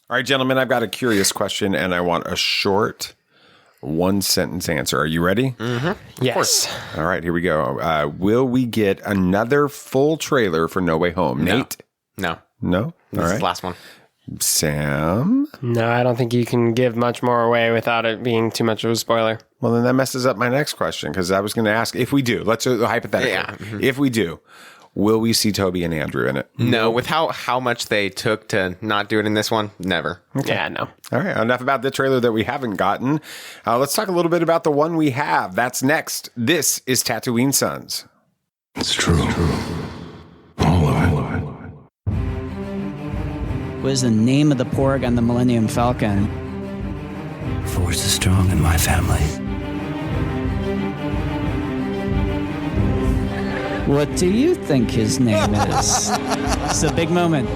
All right, gentlemen, I've got a curious question, and I want a short, one-sentence answer. Are you ready? Mm-hmm. Yes. All right, here we go. Will we get another full trailer for No Way Home? No. Nate? No. No? This is the last one. Sam? No, I don't think you can give much more away without it being too much of a spoiler. Well, then that messes up my next question, because I was going to ask, if we do, let's hypothetically, if we do, will we see Toby and Andrew in it? No, with how much they took to not do it in this one, never. Okay. Yeah, no. All right, enough about the trailer that we haven't gotten. Let's talk a little bit about the one we have. That's next. This is Tatooine Sons. It's true. All of it. What is the name of the Porg on the Millennium Falcon? Force is strong in my family. What do you think his name is? It's a big moment.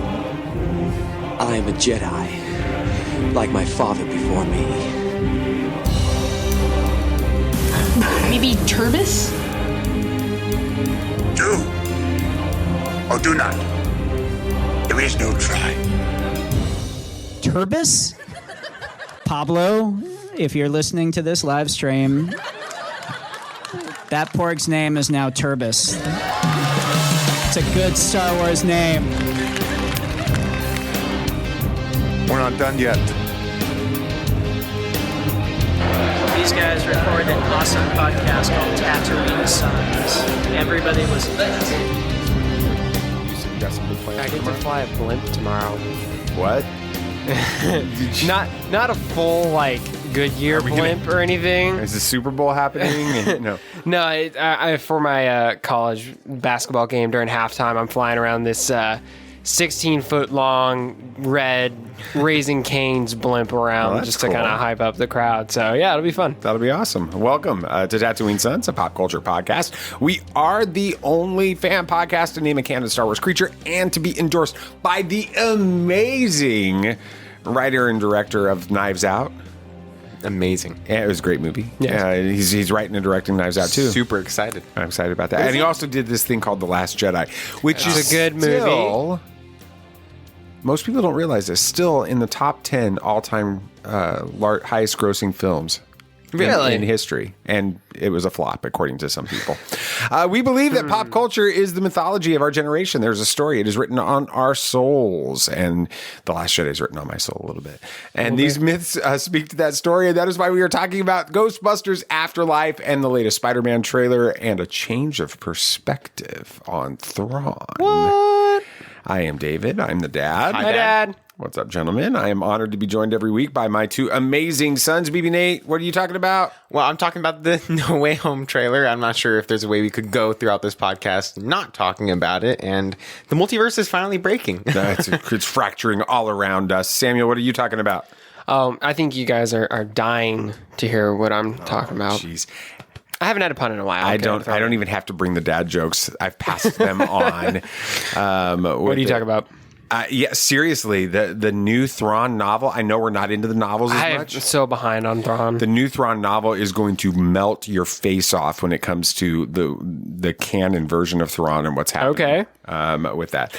I am a Jedi, like my father before me. Maybe Turbis? Do or do not. There is no try. Turbis? Pablo, if you're listening to this live stream, that Porg's name is now Turbis. It's a good Star Wars name. We're not done yet. These guys recorded an awesome podcast called Tatooine Sons. Everybody was lit. You said you got some good plans I get to tomorrow? fly a blimp tomorrow. What? Not a full, like, Goodyear blimp or anything. Is the Super Bowl happening? No. No, I for my college basketball game during halftime, I'm flying around this 16-foot long red Raising Cane's blimp around just to cool. kind of hype up the crowd. So, yeah, it'll be fun. That'll be awesome. Welcome to Tatooine Sons, a pop culture podcast. We are the only fan podcast to name a canon Star Wars creature and to be endorsed by the amazing writer and director of Knives Out. Amazing. Yeah, it was a great movie. Yeah. He's writing and directing Knives Out too. Super excited. I'm excited about that. And he also did this thing called The Last Jedi, which is a good movie. Most people don't realize this. Still in the top 10 all-time highest grossing films. Really? In history. And it was a flop, according to some people. We believe that pop culture is the mythology of our generation. There's a story. It is written on our souls. And The Last Jedi is written on my soul a little bit. And these myths speak to that story. And that is why we are talking about Ghostbusters, Afterlife, and the latest Spider-Man trailer, and a change of perspective on Thrawn. What? I am David. I'm the dad. Hi, Dad. What's up, gentlemen? I am honored to be joined every week by my two amazing sons. BB Nate, what are you talking about? Well, I'm talking about the No Way Home trailer. I'm not sure if there's a way we could go throughout this podcast not talking about it. And the multiverse is finally breaking. It's fracturing all around us. Samuel, what are you talking about? I think you guys are dying to hear what I'm talking about. Jeez. I haven't had a pun in a while. I don't even have to bring the dad jokes. I've passed them on. What are you talking about? Yeah, seriously, the new Thrawn novel. I know we're not into the novels as much. I'm so behind on Thrawn. The new Thrawn novel is going to melt your face off when it comes to the canon version of Thrawn and what's happening. Okay. With that.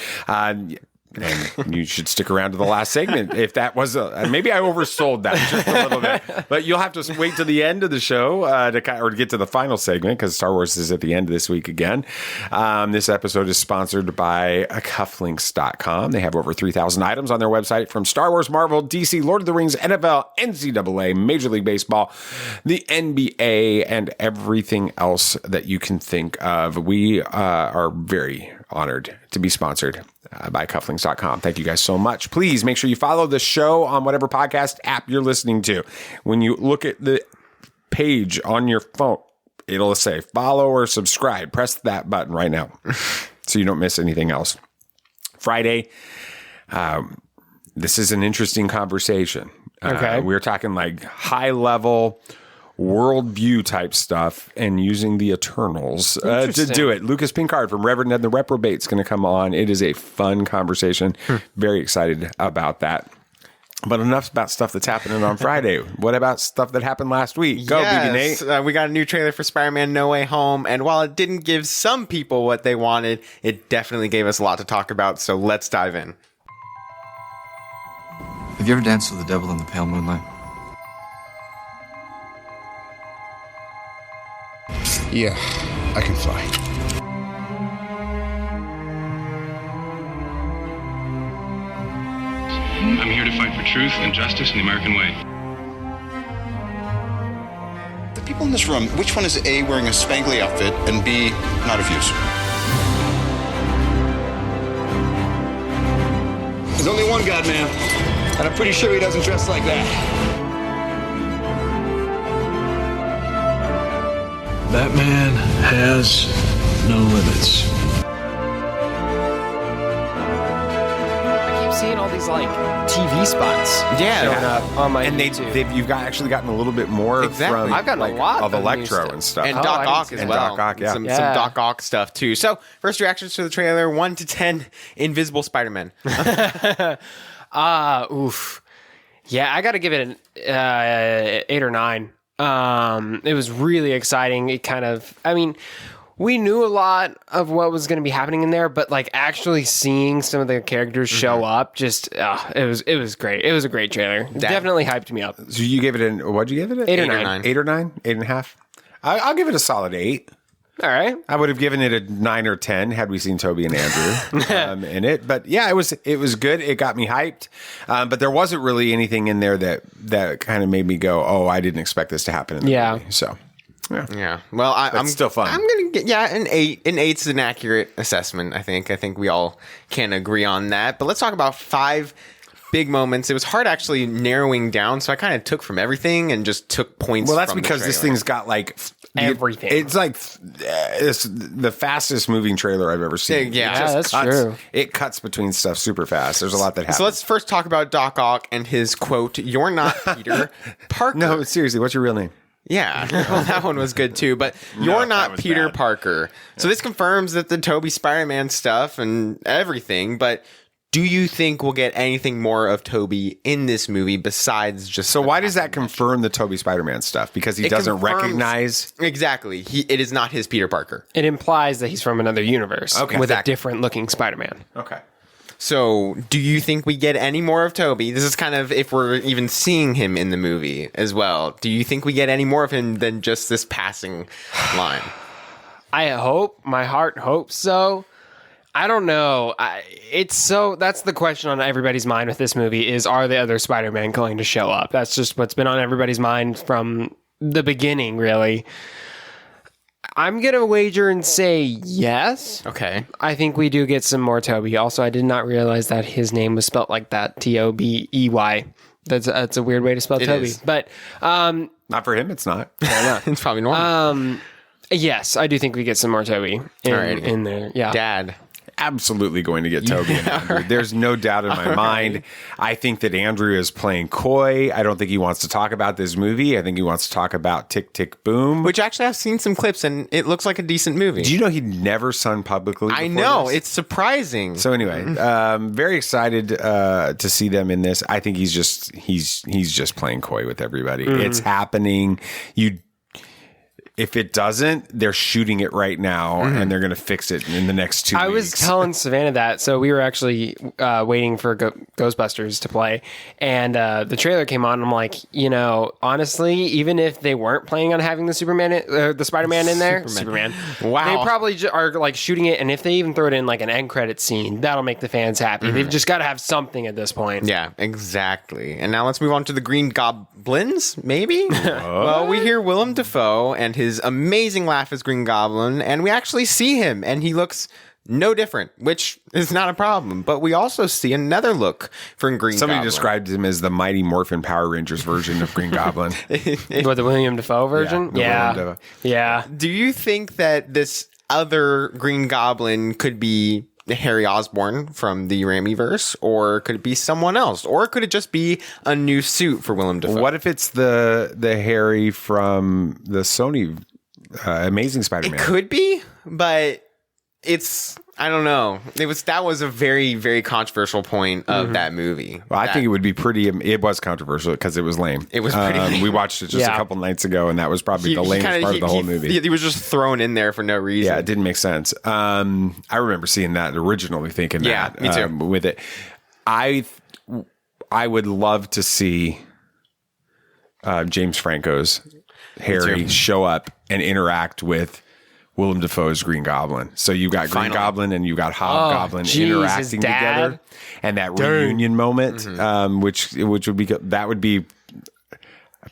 And you should stick around to the last segment. If that was maybe I oversold that just a little bit, but you'll have to wait to the end of the show to get to the final segment because Star Wars is at the end of this week again. This episode is sponsored by cufflinks.com. They have over 3,000 items on their website from Star Wars, Marvel, DC, Lord of the Rings, NFL, NCAA, Major League Baseball, the NBA, and everything else that you can think of. We are very honored to be sponsored by cufflinks.com. Thank you guys so much. Please make sure you follow the show on whatever podcast app you're listening to. When you look at the page on your phone, it'll say follow or subscribe. Press that button right now so you don't miss anything else. Friday, this is an interesting conversation. Okay. We're talking like high level worldview type stuff and using the Eternals to do it. Lucas Pinkard from Reverend Ed the Reprobate is going to come on. It is a fun conversation. Very excited about that. But enough about stuff that's happening on Friday. What about stuff that happened last week? Go, BB Nate. We got a new trailer for Spider-Man No Way Home, and while it didn't give some people what they wanted, it definitely gave us a lot to talk about, so let's dive in. Have you ever danced with the devil in the pale moonlight? Yeah, I can fly. I'm here to fight for truth and justice in the American way. The people in this room, which one is A, wearing a spangly outfit, and B, not of use? There's only one God, man. And I'm pretty sure he doesn't dress like that. That man has no limits. I keep seeing all these like TV spots showing up on my YouTube. You've actually gotten a little bit more from I've gotten a lot of of new Electro stuff. and stuff. And Doc Ock as And well. Doc Ock, yeah. Some Doc Ock stuff too. So, first reactions to the trailer: 1 to 10. Invisible Spider-Man. Oof. Yeah, I got to give it an 8 or 9. It was really exciting. It kind of, I mean, we knew a lot of what was going to be happening in there, but like actually seeing some of the characters show up, just it was great. It was a great trailer. Definitely hyped me up. So you gave it what'd you give it? 8 or 9. 8 or 9? 8.5? I'll give it a solid 8. All right. I would have given it a 9 or 10 had we seen Toby and Andrew in it. But yeah, it was good. It got me hyped. But there wasn't really anything in there that kind of made me go, oh, I didn't expect this to happen in the movie. So yeah. Well, I'm still fun. I'm gonna get an 8. An 8's an accurate assessment. I think we all can agree on that. But let's talk about 5 big moments. It was hard actually narrowing down, so I kind of took from everything and just took points. Well, that's from because the this trailer. thing's got like everything. It's like it's the fastest moving trailer I've ever seen. Yeah, that's true. It cuts between stuff super fast. There's a lot that happens. So let's first talk about Doc Ock and his quote, "You're not Peter Parker." No, seriously, what's your real name? Yeah, well, that one was good too. But you're not Peter Parker. So this confirms that the Tobey Spider-Man stuff and everything. But do you think we'll get anything more of Tobey in this movie besides just? So why does that confirm the Tobey Spider-Man stuff? Because he doesn't recognize exactly. It is not his Peter Parker. It implies that he's from another universe with exactly. a different looking Spider-Man. Okay. So, do you think we get any more of Tobey? This is kind of if we're even seeing him in the movie as well. Do you think we get any more of him than just this passing line? I hope. My heart hopes so. I don't know. That's the question on everybody's mind with this movie is, are the other Spider-Man going to show up? That's just what's been on everybody's mind from the beginning, really. I'm going to wager and say yes. Okay. I think we do get some more Tobey. Also, I did not realize that his name was spelled like that. Tobey. That's a weird way to spell Tobey. But not for him, it's not. It's probably normal. Yes, I do think we get some more Tobey in there. Yeah. Dad. Absolutely going to get Tobey and Andrew. There's no doubt in my mind. I think that Andrew is playing coy. I don't think he wants to talk about this movie. I think he wants to talk about Tick, Tick, Boom. Which actually I've seen some clips and it looks like a decent movie. Do you know he never sung publicly? I know. This? It's surprising. So anyway, very excited to see them in this. I think he's just playing coy with everybody. It's happening. If it doesn't, they're shooting it right now, and they're going to fix it in the next 2 weeks. I was telling Savannah that. So we were actually waiting for Ghostbusters to play, and the trailer came on. And I'm like, honestly, even if they weren't planning on having the Spider-Man in there, Superman, wow, they probably are like shooting it. And if they even throw it in like an end credit scene, that'll make the fans happy. They've just got to have something at this point. Yeah, exactly. And now let's move on to the Green Goblins, maybe? Well, we hear Willem Dafoe and his amazing laugh as Green Goblin, and we actually see him, and he looks no different, which is not a problem. But we also see another look for Green Goblin. Somebody described him as the Mighty Morphin Power Rangers version of Green Goblin. What, the William Dafoe version? Yeah. Do you think that this other Green Goblin could be Harry Osborn from the Raimiverse, or could it be someone else, or could it just be a new suit for Willem Dafoe? What if it's the Harry from the Sony Amazing Spider-Man? It could be, but I don't know. That was a very, very controversial point of that movie. Well, I think it would be it was controversial because it was lame. It was pretty lame. We watched it just a couple nights ago, and that was probably the lamest part of the whole movie. He was just thrown in there for no reason. Yeah, it didn't make sense. I remember seeing that originally thinking that. Me too. With it. I would love to see James Franco's Harry show up and interact with Willem Dafoe's Green Goblin. So you've got Green Goblin and you've got Hobgoblin interacting together, and that reunion moment, which would be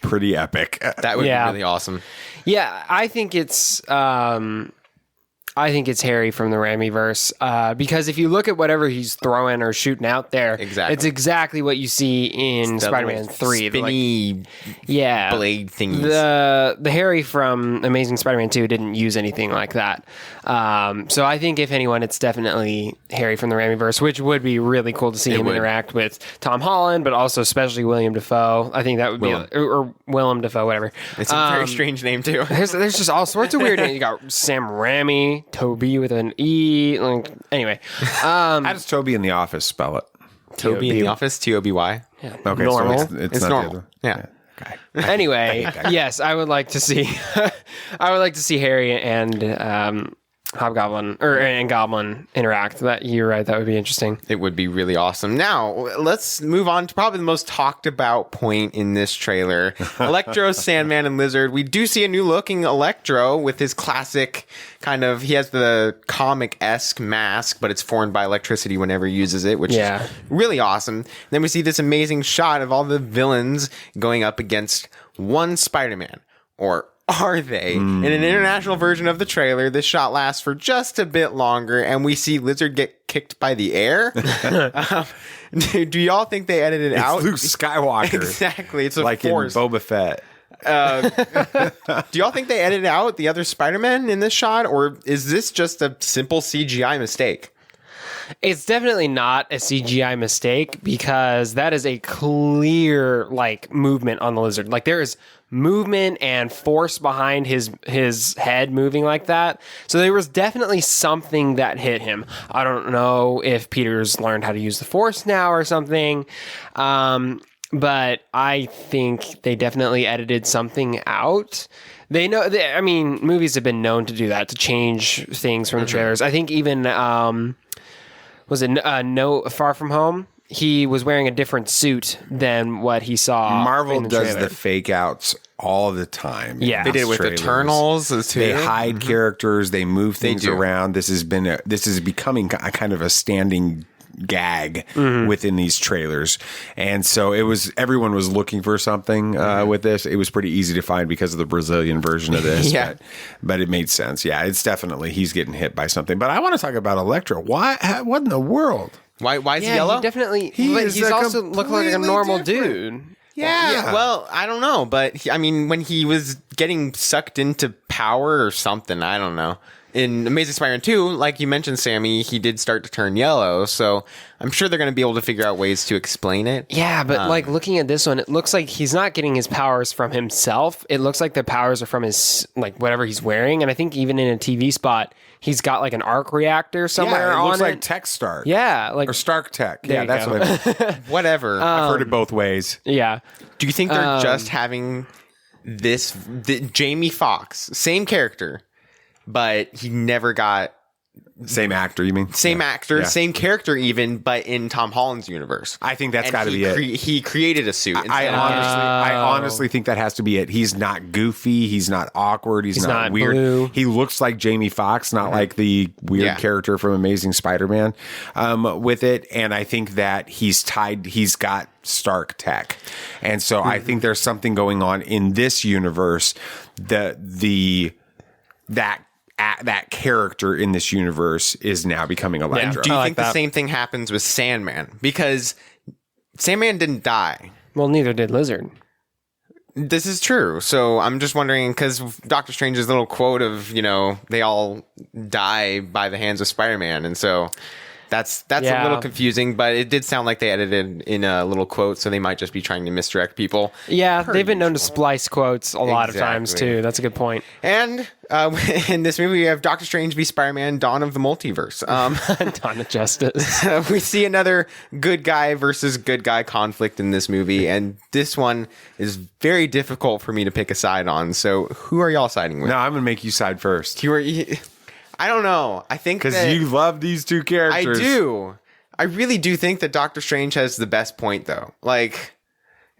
pretty epic. That would be really awesome. Yeah, I think it's Harry from the Raimiverse, because if you look at whatever he's throwing or shooting out there, it's exactly what you see in Spider-Man 3. Spinny blade thingies. The Harry from Amazing Spider-Man 2 didn't use anything like that. So I think if anyone, it's definitely Harry from the Raimiverse, which would be really cool to see him interact with Tom Holland, but also especially William Dafoe. I think that would be or Willem Dafoe, whatever. It's a very strange name too. There's just all sorts of weird names. You got Sam Raimi, Toby with an E. Anyway, how does Toby in The Office spell it? Toby in The Office, T-O-B-Y. Yeah. Okay, normal. So it's not normal. Yeah. Okay. Anyway, yes, I would like to see Harry and Hobgoblin and Goblin interact. That you're right. That would be interesting. It would be really awesome. Now let's move on to probably the most talked about point in this trailer: Electro, Sandman, and Lizard. We do see a new looking Electro with his classic kind of. He has the comic-esque mask, but it's formed by electricity whenever he uses it, which is really awesome. Then we see this amazing shot of all the villains going up against one Spider-Man, or are they? In an international version of the trailer, this shot lasts for just a bit longer, and we see Lizard get kicked by the air. Do y'all think they edited it out? Luke Skywalker. Exactly. It's a like force. in Boba Fett. Do y'all think they edited out the other Spider-Man in this shot, or is this just a simple CGI mistake? It's definitely not a CGI mistake, because that is a clear movement on the Lizard. Like, there is movement and force behind his head moving like that. So there was definitely something that hit him. I don't know if Peter's learned how to use the Force now or something. But I think they definitely edited something out. They know. Movies have been known to do that, to change things from the trailers. I think even was it No Far From Home? He was wearing a different suit than what he saw. Marvel in the does trailer. the fake outs all the time. Yeah, they did it with Eternals too. They hide characters. They move things around. This is becoming a kind of a standing gag within these trailers, and so everyone was looking for something with this. It was pretty easy to find because of the Brazilian version of this. but it made sense. Yeah, it's definitely he's getting hit by something. But I want to talk about Electro. What in the world? Why is he yellow? He definitely. He's also looked like a normal dude. Yeah. Well, I don't know, but when he was getting sucked into power or something, I don't know. In Amazing Spider-Man 2, like you mentioned, Sammy, he did start to turn yellow, so I'm sure they're going to be able to figure out ways to explain it. Yeah, but looking at this one, it looks like he's not getting his powers from himself. It looks like the powers are from his, whatever he's wearing, and I think even in a TV spot, he's got like an arc reactor somewhere on it. It looks like Tech Stark. Yeah. Or Stark Tech. Yeah, that's what I mean. Whatever. I've heard it both ways. Yeah. Do you think they're just having Jamie Foxx, same character, but he never got... Same actor, you mean? Same actor, same character even, but in Tom Holland's universe. I think that's got to be it. He created a suit. I honestly think that has to be it. He's not goofy. He's not awkward. He's not weird. Blue. He looks like Jamie Foxx, not like the weird character from Amazing Spider-Man with it. And I think that he's got Stark Tech. And so I think there's something going on in this universe that character in this universe is now becoming Electro. Do you think the same thing happens with Sandman? Because Sandman didn't die. Well, neither did Lizard. This is true. So I'm just wondering, because Doctor Strange's little quote of, they all die by the hands of Spider-Man. And so that's a little confusing, but it did sound like they edited in a little quote, so they might just be trying to misdirect people. Yeah, they've been known to splice quotes a lot of times, too. That's a good point. And in this movie, we have Doctor Strange v. Spider-Man, Dawn of the Multiverse. Dawn of Justice. We see another good guy versus good guy conflict in this movie, and this one is very difficult for me to pick a side on. So who are y'all siding with? No, I'm going to make you side first. I don't know. I think because you love these two characters. I do. I really do think that Doctor Strange has the best point, though. Like,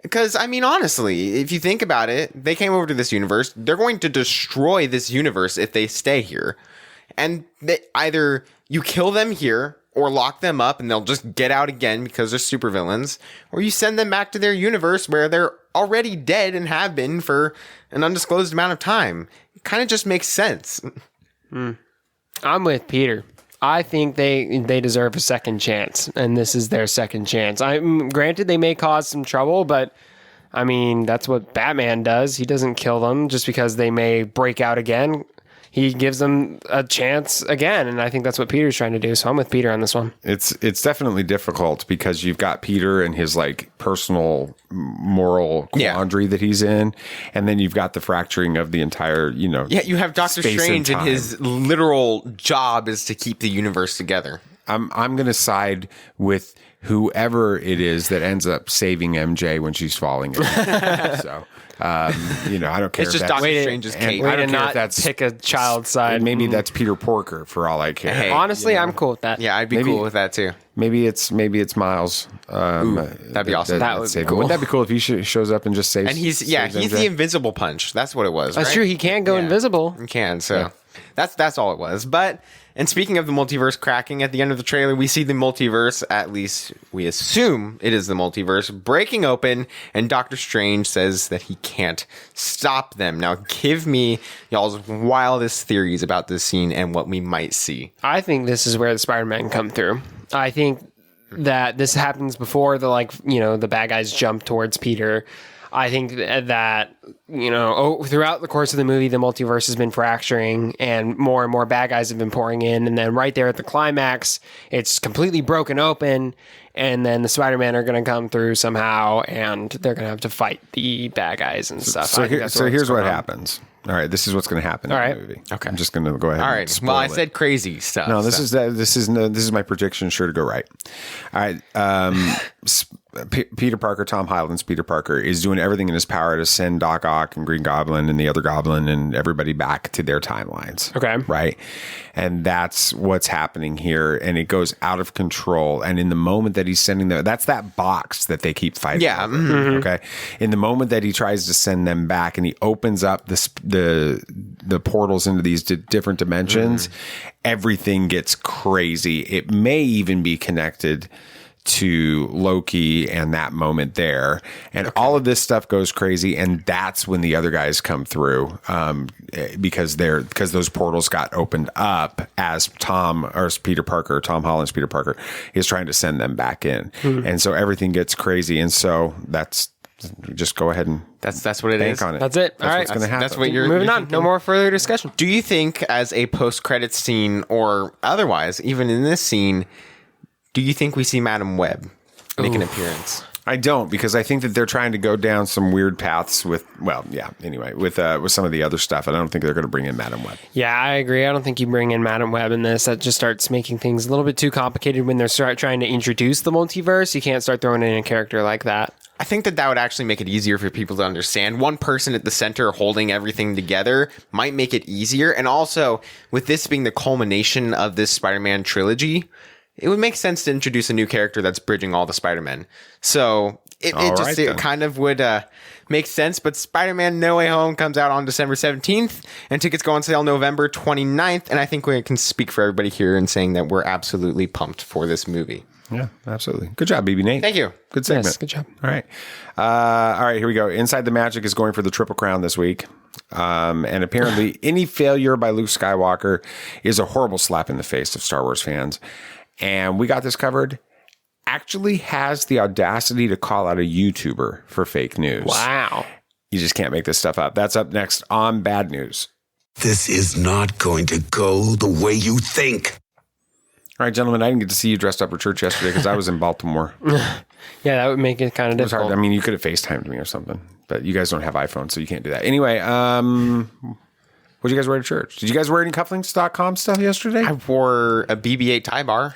because, I mean, honestly, if you think about it, they came over to this universe. They're going to destroy this universe if they stay here. And either you kill them here or lock them up and they'll just get out again because they're supervillains, or you send them back to their universe where they're already dead and have been for an undisclosed amount of time. It kind of just makes sense. I'm with Peter. I think they deserve a second chance, and this is their second chance. Granted, they may cause some trouble, but I mean, that's what Batman does. He doesn't kill them just because they may break out again. He gives them a chance again, and I think that's what Peter's trying to do. So I'm with Peter on this one. It's definitely difficult because you've got Peter and his like personal moral quandary that he's in, and then you've got the fracturing of the entire, you know. Yeah, you have Doctor Strange, and his literal job is to keep the universe together. I'm going to side with whoever it is that ends up saving MJ when she's falling in. So. You know, I don't care. It's if just that's, Doctor Strange's Kate. I don't care if that's pick a child's side. Maybe that's Peter Porker for all I care. Hey, honestly, I'm cool with that. Yeah, I'd be cool with that too. Maybe it's Miles. That'd be awesome. That would be cool. Wouldn't that be cool if he shows up and just saves? And he's MJ? the invisible punch. That's what it was. That's right? true. He can go invisible. He can. So that's all it was. But. And speaking of the multiverse cracking, at the end of the trailer, we see the multiverse, at least we assume it is the multiverse, breaking open, and Doctor Strange says that he can't stop them. Now, give me y'all's wildest theories about this scene and what we might see. I think this is where the Spider-Man come through. I think that this happens before the bad guys jump towards Peter. I think that, throughout the course of the movie, the multiverse has been fracturing and more bad guys have been pouring in. And then right there at the climax, it's completely broken open. And then the Spider-Man are going to come through somehow and they're going to have to fight the bad guys and stuff. So here's what happens. All right, this is what's going to happen in the movie. Okay. I'm just going to go ahead. All and right. spoil Well, I it. said crazy stuff. No, this is my prediction. Sure to go right. All right. Peter Parker, Tom Holland's Peter Parker, is doing everything in his power to send Doc Ock and Green Goblin and the other Goblin and everybody back to their timelines. Okay. Right. And that's what's happening here. And it goes out of control. And in the moment that he's sending them, that's that box that they keep fighting. Yeah. Over, Mm-hmm. okay. In the moment that he tries to send them back and he opens up the portals into these different dimensions, everything gets crazy. It may even be connected to Loki and that moment there, and all of this stuff goes crazy, and that's when the other guys come through, because those portals got opened up as Tom Holland's Peter Parker is trying to send them back in, and so everything gets crazy, and so that's just go ahead and that's what it is. On it. That's it. That's all right, what's going to happen. That's what you're moving on. thinking? No more further discussion. Do you think, as a post-credit scene or otherwise, even in this scene, do you think we see Madam Web make an appearance? I don't, because I think that they're trying to go down some weird paths with some of the other stuff. And I don't think they're going to bring in Madam Web. Yeah, I agree. I don't think you bring in Madam Web in this. That just starts making things a little bit too complicated when they're trying to introduce the multiverse. You can't start throwing in a character like that. I think that would actually make it easier for people to understand. One person at the center holding everything together might make it easier. And also, with this being the culmination of this Spider-Man trilogy, it would make sense to introduce a new character that's bridging all the Spider-Men. So it kind of would make sense. But Spider-Man No Way Home comes out on December 17th, and tickets go on sale November 29th. And I think we can speak for everybody here in saying that we're absolutely pumped for this movie. Yeah, absolutely. Good job, BB Nate. Thank you. Good segment. Yes, good job. All right. Here we go. Inside the Magic is going for the Triple Crown this week. And apparently any failure by Luke Skywalker is a horrible slap in the face of Star Wars fans. And we got this covered. Actually has the audacity to call out a YouTuber for fake news. Wow. You just can't make this stuff up. That's up next on Bad News. This is not going to go the way you think. All right, gentlemen, I didn't get to see you dressed up for church yesterday because I was in Baltimore. Yeah, that would make it kind of difficult. It was hard. I mean, you could have FaceTimed me or something, but you guys don't have iPhones, so you can't do that. Anyway, what did you guys wear to church? Did you guys wear any cufflinks.com stuff yesterday? I wore a BB-8 tie bar.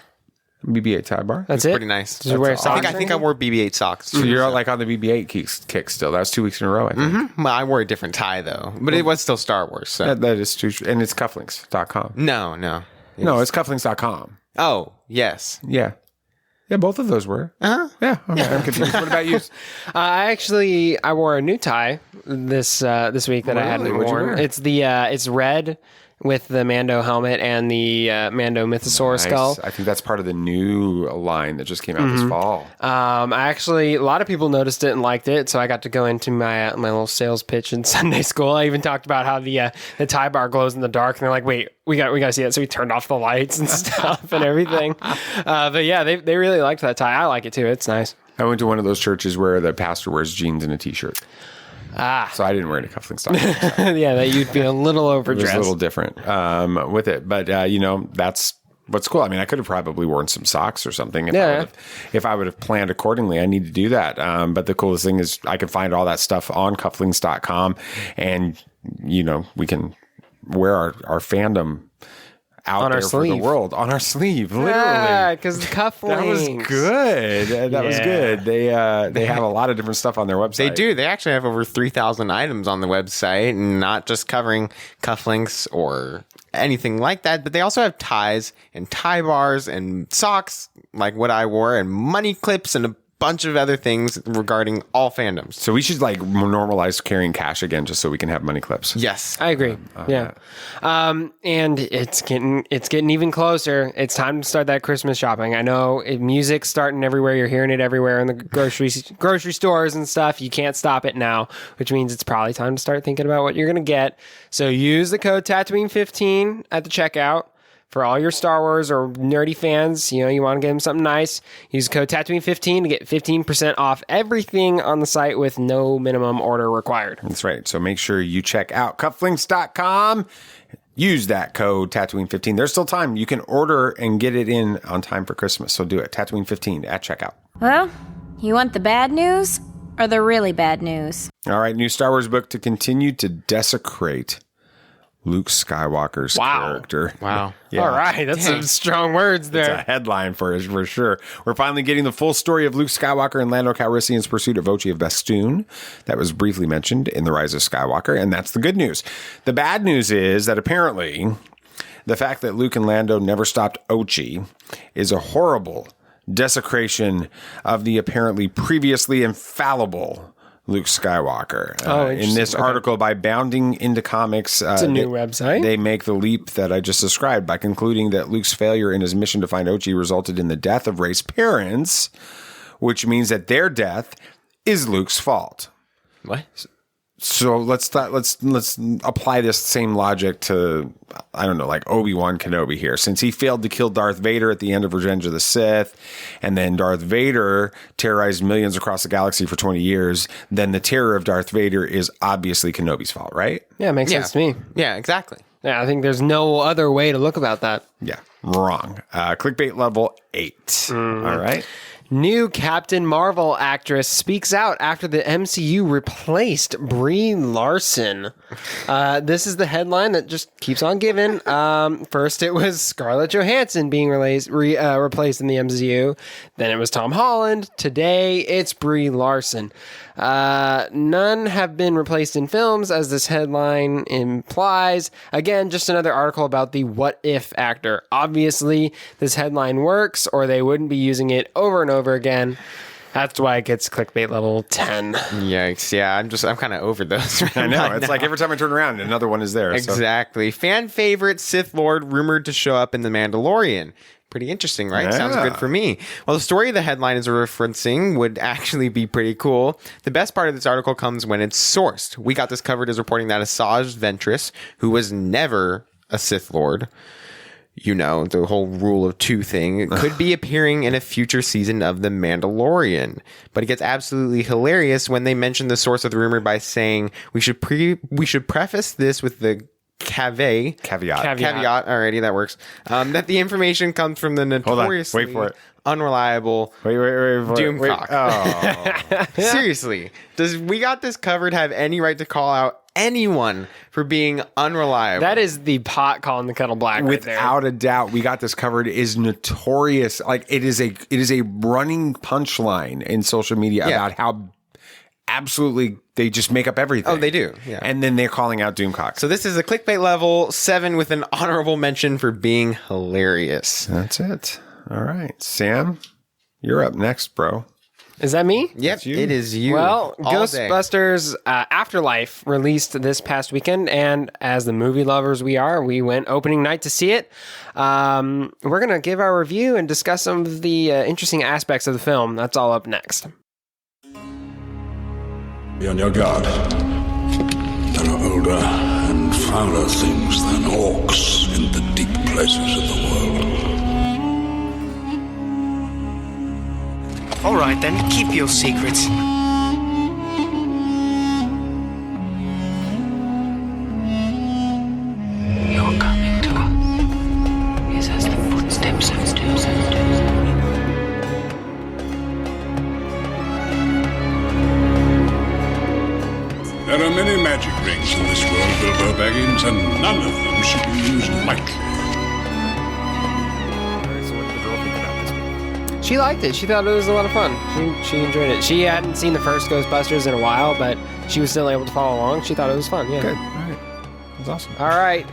BB-8 tie bar? That's it? Pretty nice. Did you wear socks? I think I wore BB-8 socks. So you're like on the BB-8 kick still. That was 2 weeks in a row, I think. Mm-hmm. Well, I wore a different tie, though. But it was still Star Wars. So. That is true. And it's cufflinks.com. No. No, it's cufflinks.com. Oh, yes. Yeah. Yeah, both of those were. Yeah, okay, I'm confused. What about you? I wore a new tie this week that I hadn't What'd you worn. wear? It's red with the Mando helmet and the Mando Mythosaur skull. I think that's part of the new line that just came out this fall. A lot of people noticed it and liked it, so I got to go into my little sales pitch in Sunday school. I even talked about how the tie bar glows in the dark, and they're like, "Wait, we got to see that." So we turned off the lights and stuff and everything. But yeah, they really liked that tie. I like it too. It's nice. I went to one of those churches where the pastor wears jeans and a t-shirt. So I didn't wear any cufflink stockings. Yeah, that you'd be a little It overdressed. was a little different with it, but that's what's cool. I mean, I could have probably worn some socks or something if I would have planned accordingly. I need to do that. But the coolest thing is I can find all that stuff on cufflinks.com, and we can wear our fandom out on there our for sleeve. the world on our sleeve, literally. Yeah, because cufflinks. That was good. That was good. They have a lot of different stuff on their website. They do. They actually have over 3,000 items on the website, not just covering cufflinks or anything like that, but they also have ties and tie bars and socks like what I wore and money clips and a bunch of other things regarding all fandoms. So we should normalize carrying cash again, just so we can have money clips. Yes, I agree. And it's getting even closer. It's time to start that Christmas shopping. I know music's starting everywhere. You're hearing it everywhere in the grocery stores and stuff. You can't stop it now, which means it's probably time to start thinking about what you're going to get. So use the code Tatooine15 at the checkout. For all your Star Wars or nerdy fans, you want to get them something nice, use code Tatooine15 to get 15% off everything on the site with no minimum order required. That's right. So make sure you check out cufflinks.com. Use that code Tatooine15. There's still time. You can order and get it in on time for Christmas. So do it. Tatooine15 at checkout. Well, you want the bad news or the really bad news? All right. New Star Wars book to continue to desecrate Luke Skywalker's character. Wow. Yeah. All right. That's some strong words there. It's a headline for sure. We're finally getting the full story of Luke Skywalker and Lando Calrissian's pursuit of Ochi of Bestoon. That was briefly mentioned in The Rise of Skywalker, and that's the good news. The bad news is that apparently the fact that Luke and Lando never stopped Ochi is a horrible desecration of the apparently previously infallible Luke Skywalker. In this article by Bounding into Comics, it's a new website. They make the leap that I just described by concluding that Luke's failure in his mission to find Ochi resulted in the death of Rey's parents, which means that their death is Luke's fault. What? So let's apply this same logic to, I don't know, like Obi-Wan Kenobi here. Since he failed to kill Darth Vader at the end of Revenge of the Sith, and then Darth Vader terrorized millions across the galaxy for 20 years, then the terror of Darth Vader is obviously Kenobi's fault, right? Yeah, it makes sense to me. Yeah, exactly. Yeah, I think there's no other way to look about that. Yeah, wrong. Clickbait level 8. All right. New Captain Marvel actress speaks out after the MCU replaced Brie Larson. This is the headline that just keeps on giving. First, it was Scarlett Johansson being replaced in the MCU. Then it was Tom Holland. Today, it's Brie Larson. None have been replaced in films, as this headline implies. Again, just another article about the what if actor. Obviously, this headline works, or they wouldn't be using it over and over again. That's why it gets clickbait level 10. Yikes. Yeah, I'm kind of over those. I know. It's like every time I turn around, another one is there. Exactly. So. Fan favorite Sith Lord rumored to show up in The Mandalorian. Pretty interesting, right? Yeah. Sounds good for me. Well, the story the headline is referencing would actually be pretty cool. The best part of this article comes when it's sourced. We got this covered as reporting that Asajj Ventress, who was never a Sith Lord, the whole rule of two thing, could be appearing in a future season of The Mandalorian. But it gets absolutely hilarious when they mention the source of the rumor by saying we should preface this with the caveat. Alrighty, that works. That the information comes from the notoriously unreliable Doomcock. Oh. Seriously, does We Got This Covered have any right to call out anyone for being unreliable? That is the pot calling the kettle black. Without a doubt, We Got This Covered is notorious. Like it is a running punchline in social media about how absolutely they just make up everything. Oh, they do. Yeah. And then they're calling out Doomcock. So this is a clickbait level 7 with an honorable mention for being hilarious. That's it. All right. Sam? You're up next, bro. Is that me? Yep, it is you. Well, all Ghostbusters Afterlife released this past weekend, and as the movie lovers we are, we went opening night to see it. We're going to give our review and discuss some of the interesting aspects of the film. That's all up next. Be on your guard. There are older and fouler things than orcs in the deep places of the world. All right, then, keep your secrets. You're coming to us. Is as the footsteps of There are many magic rings in this world, Bilbo Baggins, and none of them should be used lightly. She liked it. She thought it was a lot of fun. She enjoyed it. She hadn't seen the first Ghostbusters in a while, but she was still able to follow along. She thought it was fun. Yeah. Good. All right. That's awesome. All right.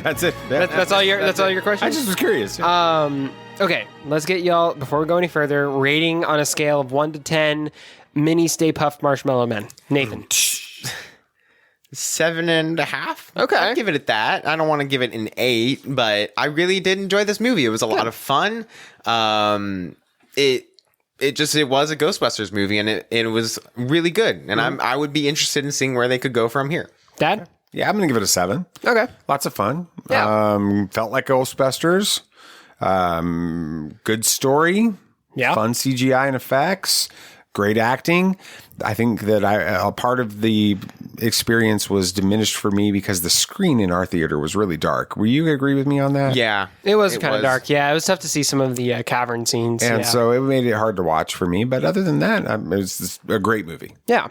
That's it. That's all your questions? I just was curious. Okay, let's get y'all, before we go any further, rating on a scale of 1 to 10 mini Stay Puft Marshmallow Men. Nathan. 7.5. Okay. I'll give it at that. I don't want to give it an 8, but I really did enjoy this movie. It was a lot of fun. It was a Ghostbusters movie, and it was really good. And I would be interested in seeing where they could go from here. Dad? Yeah, I'm going to give it a 7. Okay. Lots of fun. Yeah. Felt like Ghostbusters. Good story. Yeah. Fun CGI and effects. Great acting. I think that a part of the experience was diminished for me because the screen in our theater was really dark. Will you agree with me on that? Yeah. It was kind of dark. Yeah, it was tough to see some of the cavern scenes. And so it made it hard to watch for me. But other than that, it was just a great movie. Yeah.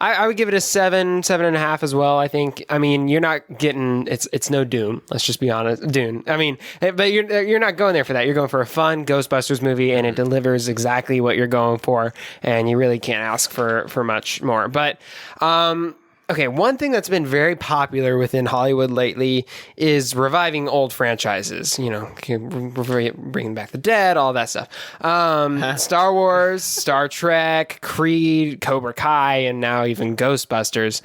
I would give it a 7.5 as well. I think. I mean, you're not getting it's no Dune. Let's just be honest, Dune. I mean, but you're not going there for that. You're going for a fun Ghostbusters movie, and it delivers exactly what you're going for, and you really can't ask for much more. But okay, one thing that's been very popular within Hollywood lately is reviving old franchises. You know, bringing back the dead, all that stuff. Star Wars, Star Trek, Creed, Cobra Kai, and now even Ghostbusters.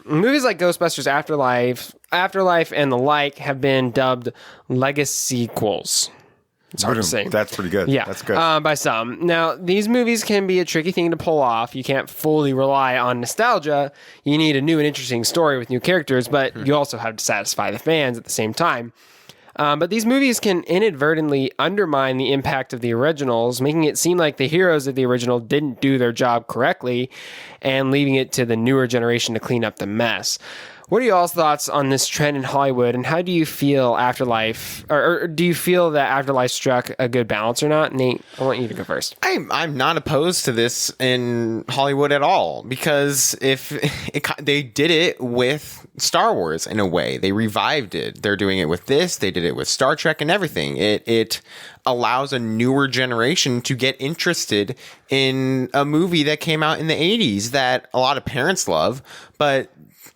Movies like Ghostbusters Afterlife, and the like have been dubbed legacyquels. It's hard to say. That's pretty good. Yeah. That's good. By some. Now, these movies can be a tricky thing to pull off. You can't fully rely on nostalgia. You need a new and interesting story with new characters, but you also have to satisfy the fans at the same time. But these movies can inadvertently undermine the impact of the originals, making it seem like the heroes of the original didn't do their job correctly and leaving it to the newer generation to clean up the mess. What are y'all's thoughts on this trend in Hollywood, and how do you feel Afterlife, or do you feel that Afterlife struck a good balance or not? Nate, I want you to go first. I'm not opposed to this in Hollywood at all, because they did it with Star Wars in a way. They revived it. They're doing it with this. They did it with Star Trek and everything. It allows a newer generation to get interested in a movie that came out in the 80s that a lot of parents love, but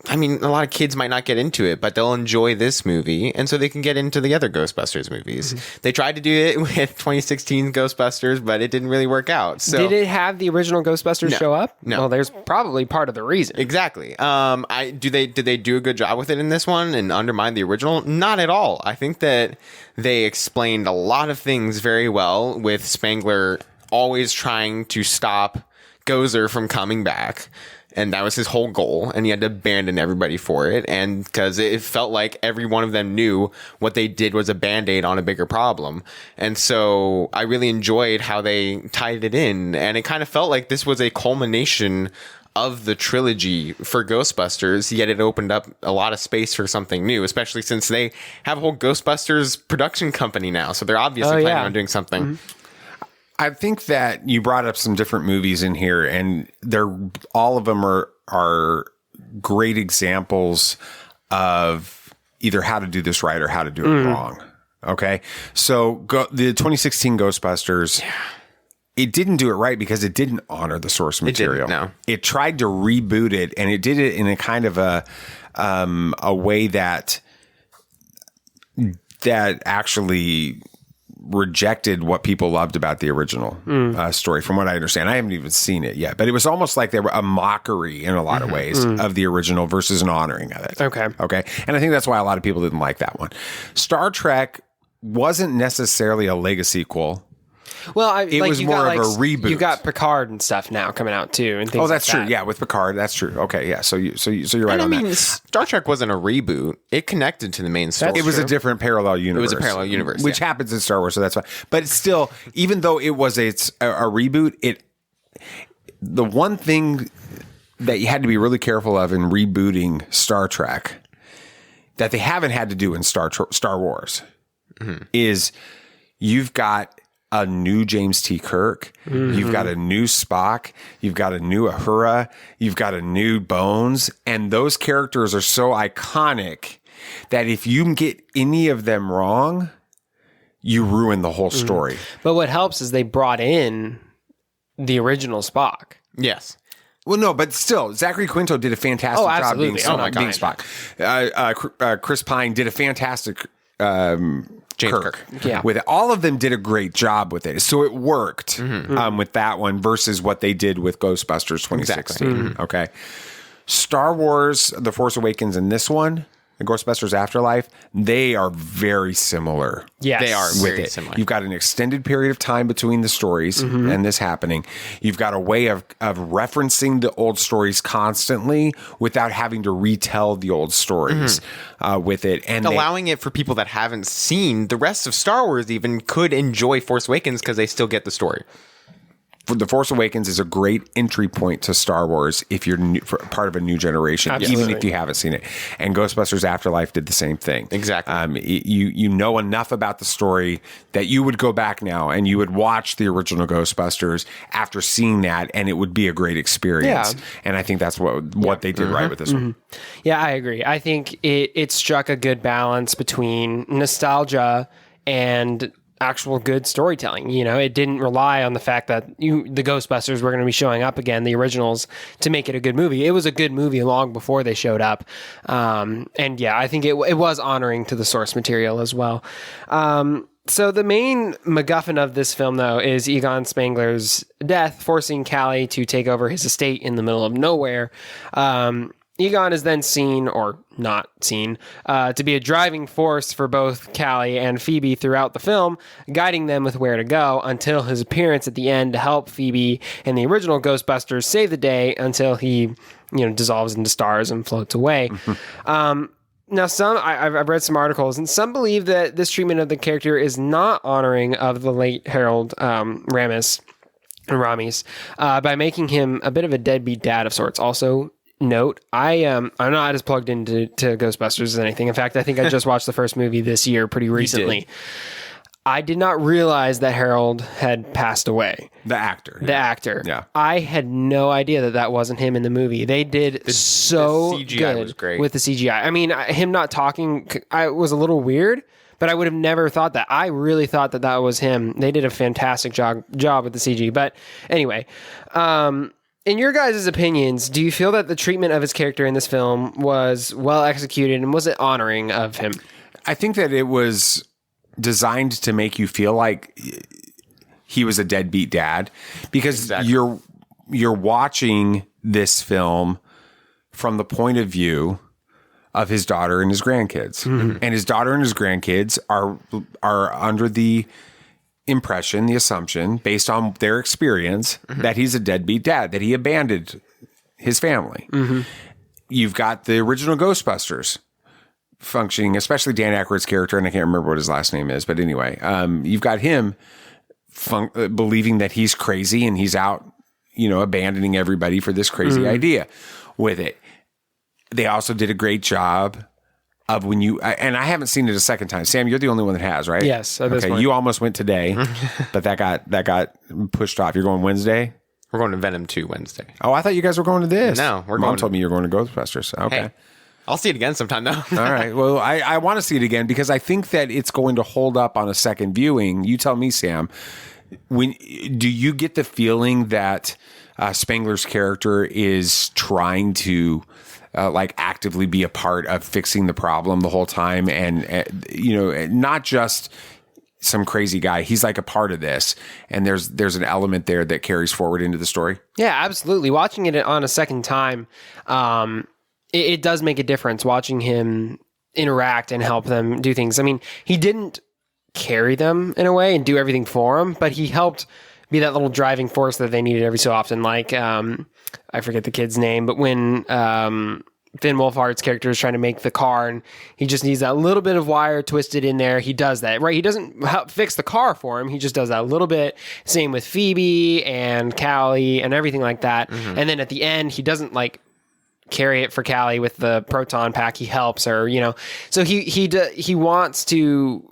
I mean, a lot of kids might not get into it, but they'll enjoy this movie, and so they can get into the other Ghostbusters movies. Mm-hmm. They tried to do it with 2016 Ghostbusters, but it didn't really work out. So, did it have the original Ghostbusters show up? No. Well, there's probably part of the reason. Exactly. Did they do a good job with it in this one and undermine the original? Not at all. I think that they explained a lot of things very well, with Spangler always trying to stop Gozer from coming back. And that was his whole goal, and he had to abandon everybody for it. And because it felt like every one of them knew what they did was a Band-Aid on a bigger problem. And so I really enjoyed how they tied it in. And it kind of felt like this was a culmination of the trilogy for Ghostbusters, yet it opened up a lot of space for something new, especially since they have a whole Ghostbusters production company now. So they're obviously planning on doing something. Mm-hmm. I think that you brought up some different movies in here, and all of them are great examples of either how to do this right or how to do it wrong. Okay, so the 2016 Ghostbusters, it didn't do it right because it didn't honor the source material. It tried to reboot it, and it did it in a kind of a way that actually rejected what people loved about the original story, from what I understand. I haven't even seen it yet, but it was almost like they were a mockery in a lot of ways of the original versus an honoring of it. Okay. And I think that's why a lot of people didn't like that one. Star Trek wasn't necessarily a legacyquel. Well, it was more of a reboot. You got Picard and stuff now coming out too, and things. Oh, that's like true. that. Yeah, with Picard, that's true. Okay, yeah. So you're right And on I mean, that. Star Trek wasn't a reboot. It connected to the main story. It was a different parallel universe. It was a parallel universe, which happens in Star Wars, so that's fine. But still, even though it was a reboot, the one thing that you had to be really careful of in rebooting Star Trek that they haven't had to do in Star Wars is you've got a new James T. Kirk, you've got a new Spock, you've got a new Uhura, you've got a new Bones, and those characters are so iconic that if you get any of them wrong, you ruin the whole story. But what helps is they brought in the original Spock. Yes. Well, no, but still, Zachary Quinto did a fantastic job being Spock. Chris Pine did a fantastic James Kirk. Yeah. With it. All of them did a great job with it. So it worked with that one versus what they did with Ghostbusters 2016. Exactly. Okay. Star Wars, The Force Awakens, and this one, and Ghostbusters Afterlife, they are very similar. Yes. They are with very it. similar. You've got an extended period of time between the stories and this happening. You've got a way of referencing the old stories constantly without having to retell the old stories with it. And allowing it for people that haven't seen the rest of Star Wars even could enjoy Force Awakens because they still get the story. The Force Awakens is a great entry point to Star Wars if you're part of a new generation, even if you haven't seen it. And Ghostbusters Afterlife did the same thing. Exactly. You know enough about the story that you would go back now and you would watch the original Ghostbusters after seeing that, and it would be a great experience. Yeah. And I think that's what they did right with this one. Yeah, I agree. I think it struck a good balance between nostalgia and actual good storytelling. You know, it didn't rely on the fact that the Ghostbusters were going to be showing up again, the originals, to make it a good movie. It was a good movie long before they showed up. And yeah, I think it was honoring to the source material as well. So the main MacGuffin of this film, though, is Egon Spengler's death, forcing Callie to take over his estate in the middle of nowhere. Egon is then seen, or not seen, to be a driving force for both Callie and Phoebe throughout the film, guiding them with where to go until his appearance at the end to help Phoebe and the original Ghostbusters save the day until he, dissolves into stars and floats away. Now, I've read some articles, and some believe that this treatment of the character is not honoring of the late Harold Ramis by making him a bit of a deadbeat dad of sorts. Also, note, I'm not as plugged into Ghostbusters as anything. In fact, I think I just watched the first movie this year pretty recently. I did not realize that Harold had passed away. The actor. Yeah. I had no idea that wasn't him in the movie. They did the CGI good was great with the CGI. I mean, him not talking was a little weird, but I would have never thought that. I really thought that was him. They did a fantastic job with the CG. But anyway, in your guys' opinions, do you feel that the treatment of his character in this film was well executed, and was it honoring of him? I think that it was designed to make you feel like he was a deadbeat dad, because you're watching this film from the point of view of his daughter and his grandkids. And his daughter and his grandkids are under the impression, the assumption, based on their experience, that he's a deadbeat dad, that he abandoned his family. You've got the original Ghostbusters functioning, especially Dan Aykroyd's character, and I can't remember what his last name is, but anyway, you've got him believing that he's crazy and he's out, abandoning everybody for this crazy idea with it. They also did a great job of when and I haven't seen it a second time. Sam, you're the only one that has, right? Yes. Okay, you almost went today, but that got pushed off. You're going Wednesday? We're going to Venom 2 Wednesday. Oh, I thought you guys were going to this. No, Mom told me you were going to Ghostbusters. Okay. Hey, I'll see it again sometime, though. All right. Well, I want to see it again because I think that it's going to hold up on a second viewing. You tell me, Sam. Do you get the feeling that Spengler's character is trying to actively be a part of fixing the problem the whole time, and not just some crazy guy. He's like a part of this, and there's an element there that carries forward into the story. Yeah, absolutely. Watching it on a second time, it does make a difference watching him interact and help them do things. I mean, he didn't carry them in a way and do everything for them, but he helped be that little driving force that they needed every so often. Like, I forget the kid's name, but when Finn Wolfhard's character is trying to make the car and he just needs that little bit of wire twisted in there, he does that, right? He doesn't help fix the car for him. He just does that a little bit. Same with Phoebe and Callie and everything like that. Mm-hmm. And then at the end, he doesn't like carry it for Callie with the proton pack. He helps her, you know. So he wants to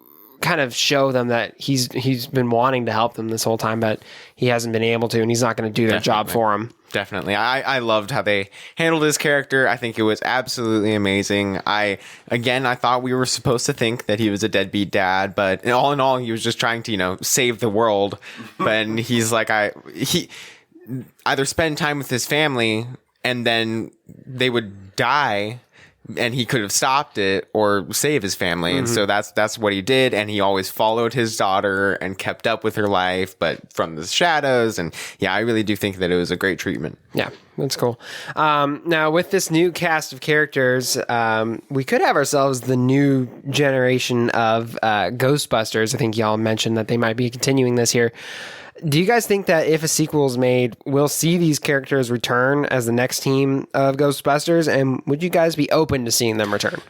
kind of show them that he's been wanting to help them this whole time, but he hasn't been able to, and he's not going to do their job for him. Definitely. I loved how they handled his character. I think it was absolutely amazing. I thought we were supposed to think that he was a deadbeat dad, but all in all, he was just trying to, you know, save the world. But he's like, he either spend time with his family and then they would die and he could have stopped it or save his family. Mm-hmm. And so that's what he did. And he always followed his daughter and kept up with her life, but from the shadows. And yeah, I really do think that it was a great treatment. Yeah, that's cool. Now with this new cast of characters, we could have ourselves the new generation of Ghostbusters. I think y'all mentioned that they might be continuing this here. Do you guys think that if a sequel is made, we'll see these characters return as the next team of Ghostbusters? And would you guys be open to seeing them return?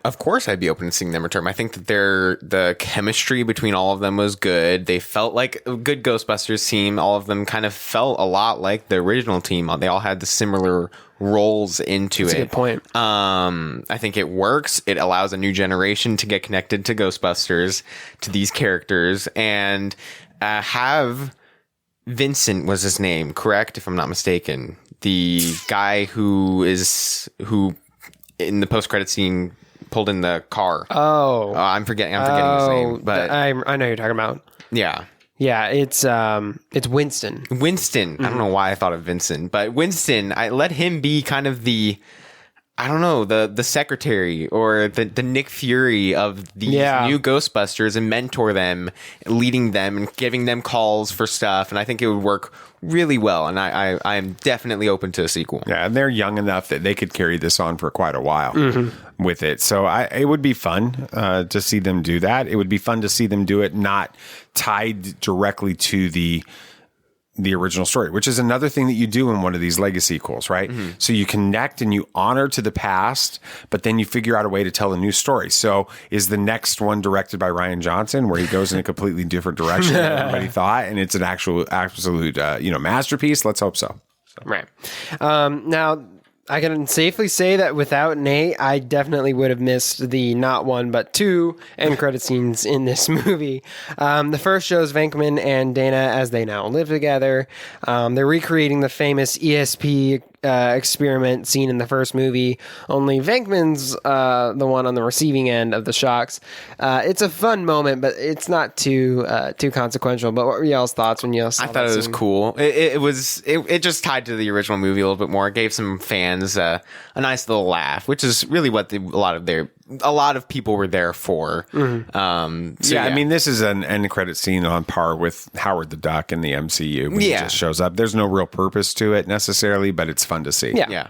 Of course, I'd be open to seeing them return. I think that the chemistry between all of them was good. They felt like a good Ghostbusters team. All of them kind of felt a lot like the original team. They all had the similar roles into That's it. A good point. I think it works. It allows a new generation to get connected to Ghostbusters, to these characters, and have Vincent was his name, correct? If I'm not mistaken, the guy who in the post-credit scene pulled in the car. I'm forgetting his name, but I know who you're talking about. Yeah. Yeah, it's Winston. Winston. Mm-hmm. I don't know why I thought of Vincent, but Winston, I let him be kind of the secretary or the Nick Fury of these new Ghostbusters and mentor them, leading them and giving them calls for stuff. And I think it would work really well. And I am definitely open to a sequel. Yeah, and they're young enough that they could carry this on for quite a while with it. So it would be fun to see them do that. It would be fun to see them do it not tied directly to the original story, which is another thing that you do in one of these legacyquels, right? Mm-hmm. So you connect and you honor to the past, but then you figure out a way to tell a new story. So is the next one directed by Rian Johnson, where he goes in a completely different direction than everybody thought, and it's an absolute masterpiece? Let's hope so. Right. Now, I can safely say that without Nate, I definitely would have missed the not one but two end credit scenes in this movie. The first shows Venkman and Dana as they now live together. They're recreating the famous ESP experiment seen in the first movie, only Venkman's the one on the receiving end of the shocks. It's a fun moment, but it's not too consequential. But what were y'all's thoughts when y'all saw I thought it was cool. It just tied to the original movie a little bit more. It gave some fans a nice little laugh, which is really what a lot of people were there for. Mm-hmm. I mean, this is an end credit scene on par with Howard the Duck in the MCU. When he just shows up. There's no real purpose to it necessarily, but it's fun to see. Yeah.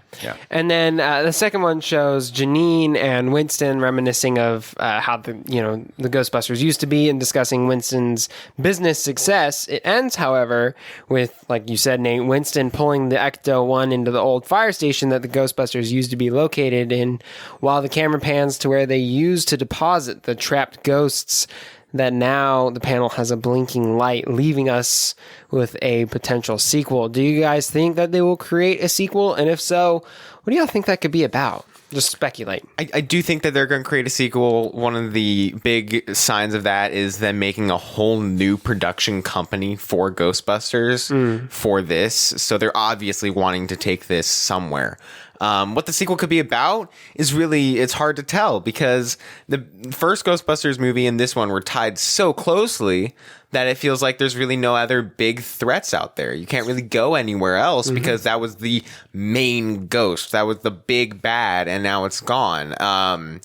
And then the second one shows Janine and Winston reminiscing of how the Ghostbusters used to be and discussing Winston's business success. It ends, however, with, like you said, Nate, Winston pulling the Ecto-1 into the old fire station that the Ghostbusters used to be located in, while the camera pans to where they used to deposit the trapped ghosts, that now the panel has a blinking light, leaving us with a potential sequel. Do you guys think that they will create a sequel? And if so, what do y'all think that could be about? Just speculate. I do think that they're going to create a sequel. One of the big signs of that is them making a whole new production company for Ghostbusters for this. So they're obviously wanting to take this somewhere. What the sequel could be about is it's hard to tell, because the first Ghostbusters movie and this one were tied so closely that it feels like there's really no other big threats out there. You can't really go anywhere else because that was the main ghost. That was the big bad, and now it's gone.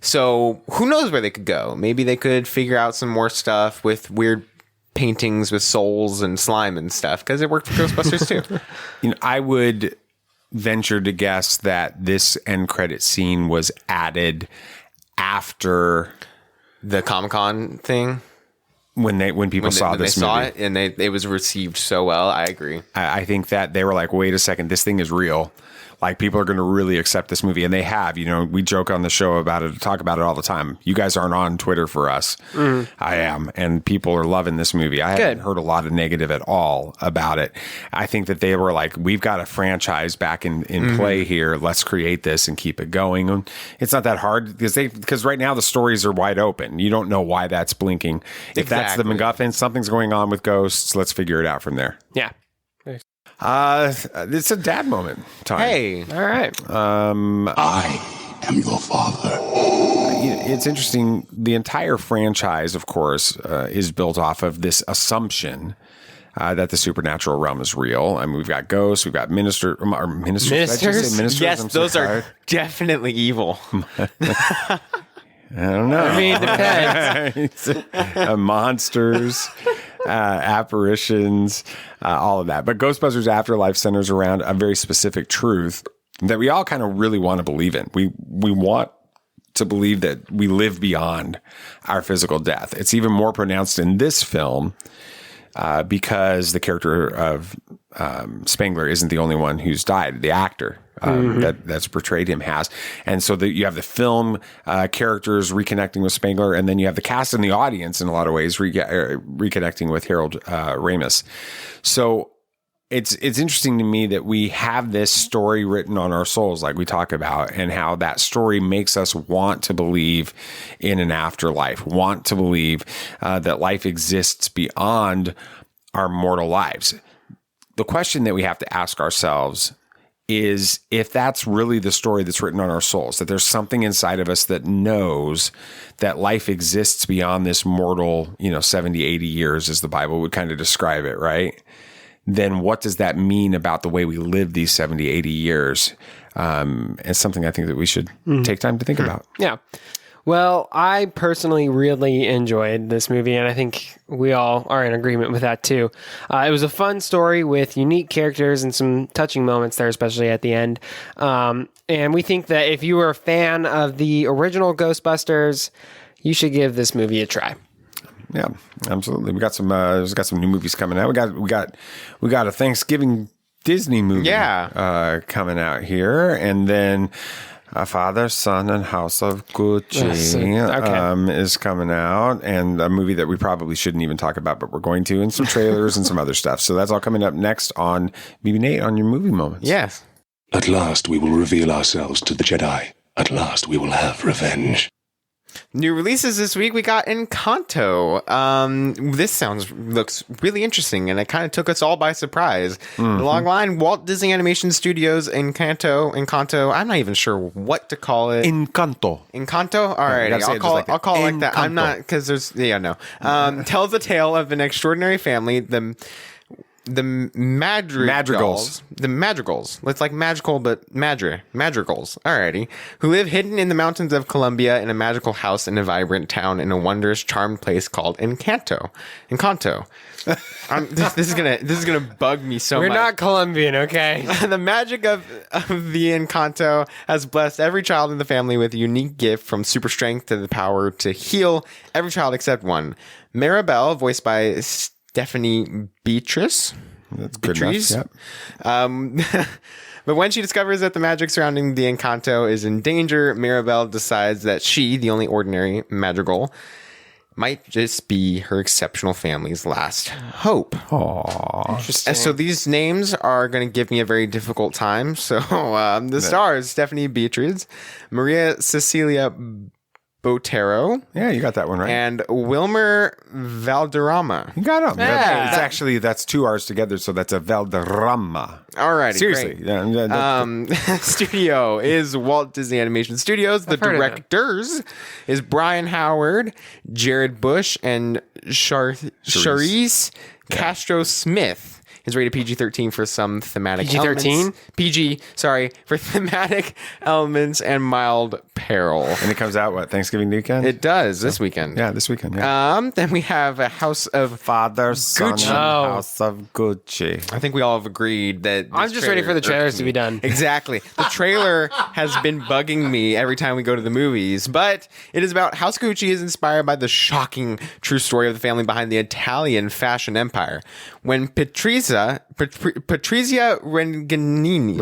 So who knows where they could go? Maybe they could figure out some more stuff with weird paintings with souls and slime and stuff, because it worked for Ghostbusters too. I would venture to guess that this end credit scene was added after the Comic-Con thing. When people saw this movie. Saw it and it was received so well. I agree. I think that they were like, wait a second, this thing is real. Like, people are going to really accept this movie. And they have. We joke on the show about it, talk about it all the time. You guys aren't on Twitter for us. I am. And people are loving this movie. I haven't heard a lot of negative at all about it. I think that they were like, we've got a franchise back in play here. Let's create this and keep it going. And it's not that hard because right now the stories are wide open. You don't know why that's blinking. If that's the MacGuffin, something's going on with ghosts. Let's figure it out from there. Yeah. It's a dad moment time. Hey. All right. I am your father. It's interesting. The entire franchise, of course, is built off of this assumption that the supernatural realm is real. I mean, we've got ghosts, we've got ministers. Ministers? Yes, those are definitely evil. I don't know. I mean, depends. Monsters, apparitions, all of that. But Ghostbusters Afterlife centers around a very specific truth that we all kind of really want to believe in. We want to believe that we live beyond our physical death. It's even more pronounced in this film because the character of Spengler isn't the only one who's died. The actor that's portrayed him has. And so you have the film characters reconnecting with Spengler, and then you have the cast and the audience in a lot of ways reconnecting with Harold Ramis. So it's interesting to me that we have this story written on our souls, like we talk about, and how that story makes us want to believe in an afterlife, want to believe that life exists beyond our mortal lives. The question that we have to ask ourselves is if that's really the story that's written on our souls, that there's something inside of us that knows that life exists beyond this mortal, 70, 80 years, as the Bible would kind of describe it, right? Then what does that mean about the way we live these 70, 80 years? It's something I think that we should take time to think about. Yeah. Well, I personally really enjoyed this movie, and I think we all are in agreement with that too. It was a fun story with unique characters and some touching moments there, especially at the end. And we think that if you were a fan of the original Ghostbusters, you should give this movie a try. Yeah, absolutely. We got some new movies coming out. We got a Thanksgiving Disney movie coming out here, and then Father, Son, and House of Gucci is coming out, and a movie that we probably shouldn't even talk about, but we're going to, and some trailers and some other stuff. So that's all coming up next on BB Nate on your movie moments. Yes. At last we will reveal ourselves to the Jedi. At last we will have revenge. New releases this week, we got Encanto. This looks really interesting, and it kind of took us all by surprise. The long line, Walt Disney Animation Studios, Encanto. I'm not even sure what to call it. Encanto. All right, I'll call it like that. I'm not, because there's tells the tale of an extraordinary family. The Madrigals. The Madrigals. It's like magical, but Madrigals. Alrighty. Who live hidden in the mountains of Colombia in a magical house in a vibrant town in a wondrous, charmed place called Encanto. This is gonna bug me so much. We're not Colombian, okay? The magic of the Encanto has blessed every child in the family with a unique gift, from super strength to the power to heal every child except one. Maribel, voiced by Stephanie Beatrice. That's good enough. Yep. But when she discovers that the magic surrounding the Encanto is in danger, Maribel decides that she, the only ordinary Madrigal, might just be her exceptional family's last hope. Aww. Interesting. So these names are going to give me a very difficult time. So the stars, Stephanie Beatrice, Maria Cecilia Botero. Yeah, you got that one right. And Wilmer Valderrama. You got him. Yeah. It's actually, that's two R's together, so that's a Valderrama. All right. Seriously. Yeah, studio is Walt Disney Animation Studios. The directors is Brian Howard, Jared Bush, and Charisse Castro Smith. is rated PG-13 for some thematic PG-13? elements. PG, sorry, for thematic elements and mild peril. And it comes out, Thanksgiving weekend? It does, this weekend. Yeah, this weekend. Yeah. Then we have a House of Father, Son, Gucci. and House of Gucci. I think we all have agreed that I'm just ready for the trailers to be done. Exactly. The trailer has been bugging me every time we go to the movies, but it is about House Gucci is inspired by the shocking true story of the family behind the Italian fashion empire. When Patrizia Rangiani,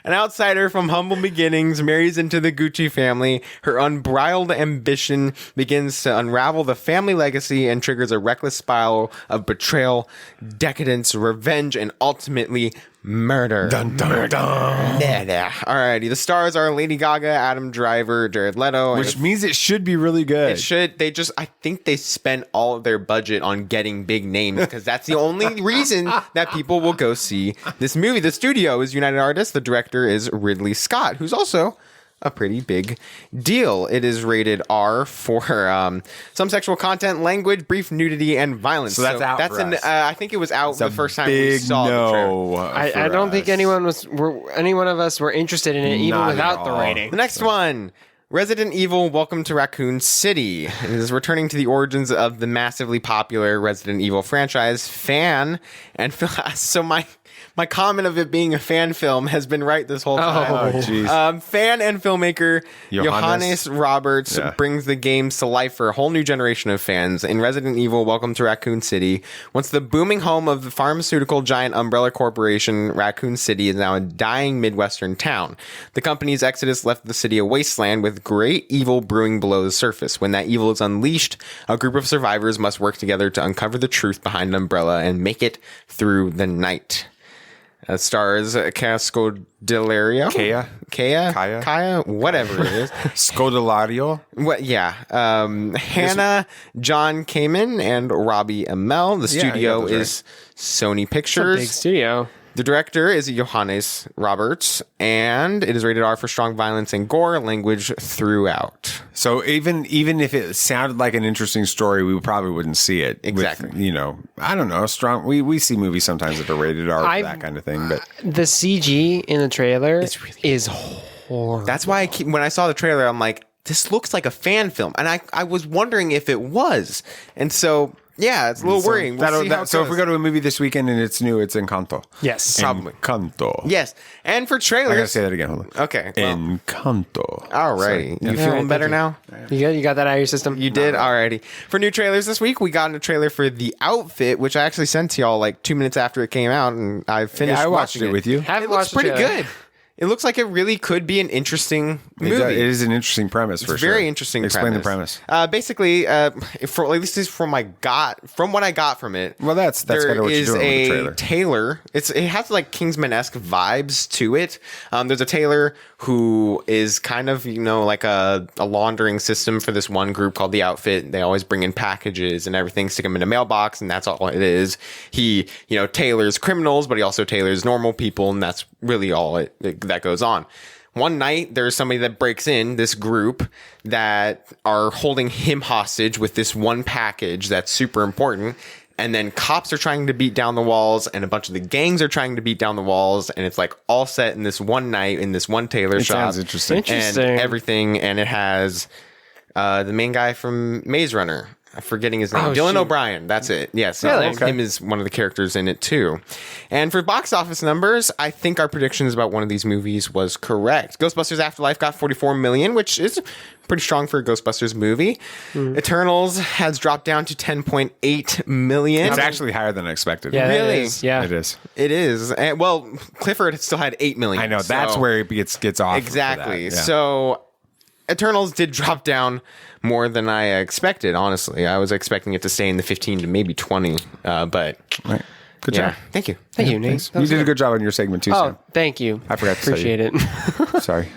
an outsider from humble beginnings, marries into the Gucci family, her unbridled ambition begins to unravel the family legacy and triggers a reckless spiral of betrayal, decadence, revenge, and ultimately murder. Dun, dun, dun. Alrighty, the stars are Lady Gaga, Adam Driver, Jared Leto, which means it should be really good. It should. I think they spent all of their budget on getting big names because that's the only reason that people will go see this movie. The studio is United Artists. The director is Ridley Scott, who's also a pretty big deal. It is rated R for some sexual content, language, brief nudity, and violence. So that's out. That's for us. I think it was out the first time we saw the trailer. I don't think any one of us were interested in it, even without the rating. The next one. Resident Evil Welcome to Raccoon City. It is returning to the origins of the massively popular Resident Evil franchise. Fan and so my comment of it being a fan film has been right this whole time. Oh, jeez. Fan and filmmaker Johannes Roberts Yeah. brings the games to life for a whole new generation of fans. In Resident Evil Welcome to Raccoon City, once the booming home of the pharmaceutical giant Umbrella Corporation, Raccoon City is now a dying Midwestern town. The company's exodus left the city a wasteland with great evil brewing below the surface. When that evil is unleashed, a group of survivors must work together to uncover the truth behind Umbrella and make it through the night. Stars Cascodelario, Kaya, whatever it is. Scodelario. What? Yeah. Hannah, John Kamen, and Robbie Amell. The studio is Sony Pictures. Big studio. The director is Johannes Roberts, and it is rated R for strong violence and gore language throughout. So even if it sounded like an interesting story, we probably wouldn't see it. Exactly. With, I don't know. Strong. We see movies sometimes that are rated R, that kind of thing. But the CG in the trailer is horrible. That's why when I saw the trailer, I'm like, this looks like a fan film, and I was wondering if it was, and so. Yeah, it's a little worrying. So if we go to a movie this weekend and it's new, it's Encanto. Yes. Probably. Encanto. Yes. And for trailers. I gotta say that again. Hold on. Okay. Well, Encanto. Alrighty. You feeling better now? You got that out of your system? You did? Alrighty. For new trailers this week, we got a trailer for The Outfit, which I actually sent to y'all like 2 minutes after it came out, and I finished I watched watching it with you. It looks pretty good. It looks like it really could be an interesting movie. It is an interesting premise for sure. Very interesting. Explain the premise. Basically, at least from what I got from it. Well, that's kind of what you're doing with the trailer. Tailor. It has like Kingsman-esque vibes to it. There's a tailor who is kind of like a laundering system for this one group called The Outfit. They always bring in packages and everything, stick them in a mailbox, and that's all it is. He tailors criminals, but he also tailors normal people, and that's really all that goes on. One night, there's somebody that breaks in this group that are holding him hostage with this one package that's super important. And then cops are trying to beat down the walls, and a bunch of the gangs are trying to beat down the walls. And it's like all set in this one night in this one tailor shop. Sounds interesting. And everything. And it has the main guy from Maze Runner. I'm forgetting his name. Dylan O'Brien. That's it. Yes. Really? Him is one of the characters in it too. And for box office numbers, I think our predictions about one of these movies was correct. Ghostbusters Afterlife got 44 million, which is pretty strong for a Ghostbusters movie. Eternals has dropped down to 10.8 million. It's actually higher than I expected. Yeah, really? It is. Yeah. It is. It is. And, well, Clifford still had 8 million. I know. That's where it gets off. Exactly. For that. Yeah. So Eternals did drop down more than I expected, honestly. I was expecting it to stay in the 15 to maybe 20, but... Right. Good job. Thank you. Thank you, Nate. You did a good job on your segment too, Sam. Thank you. I forgot to Appreciate it. Sorry.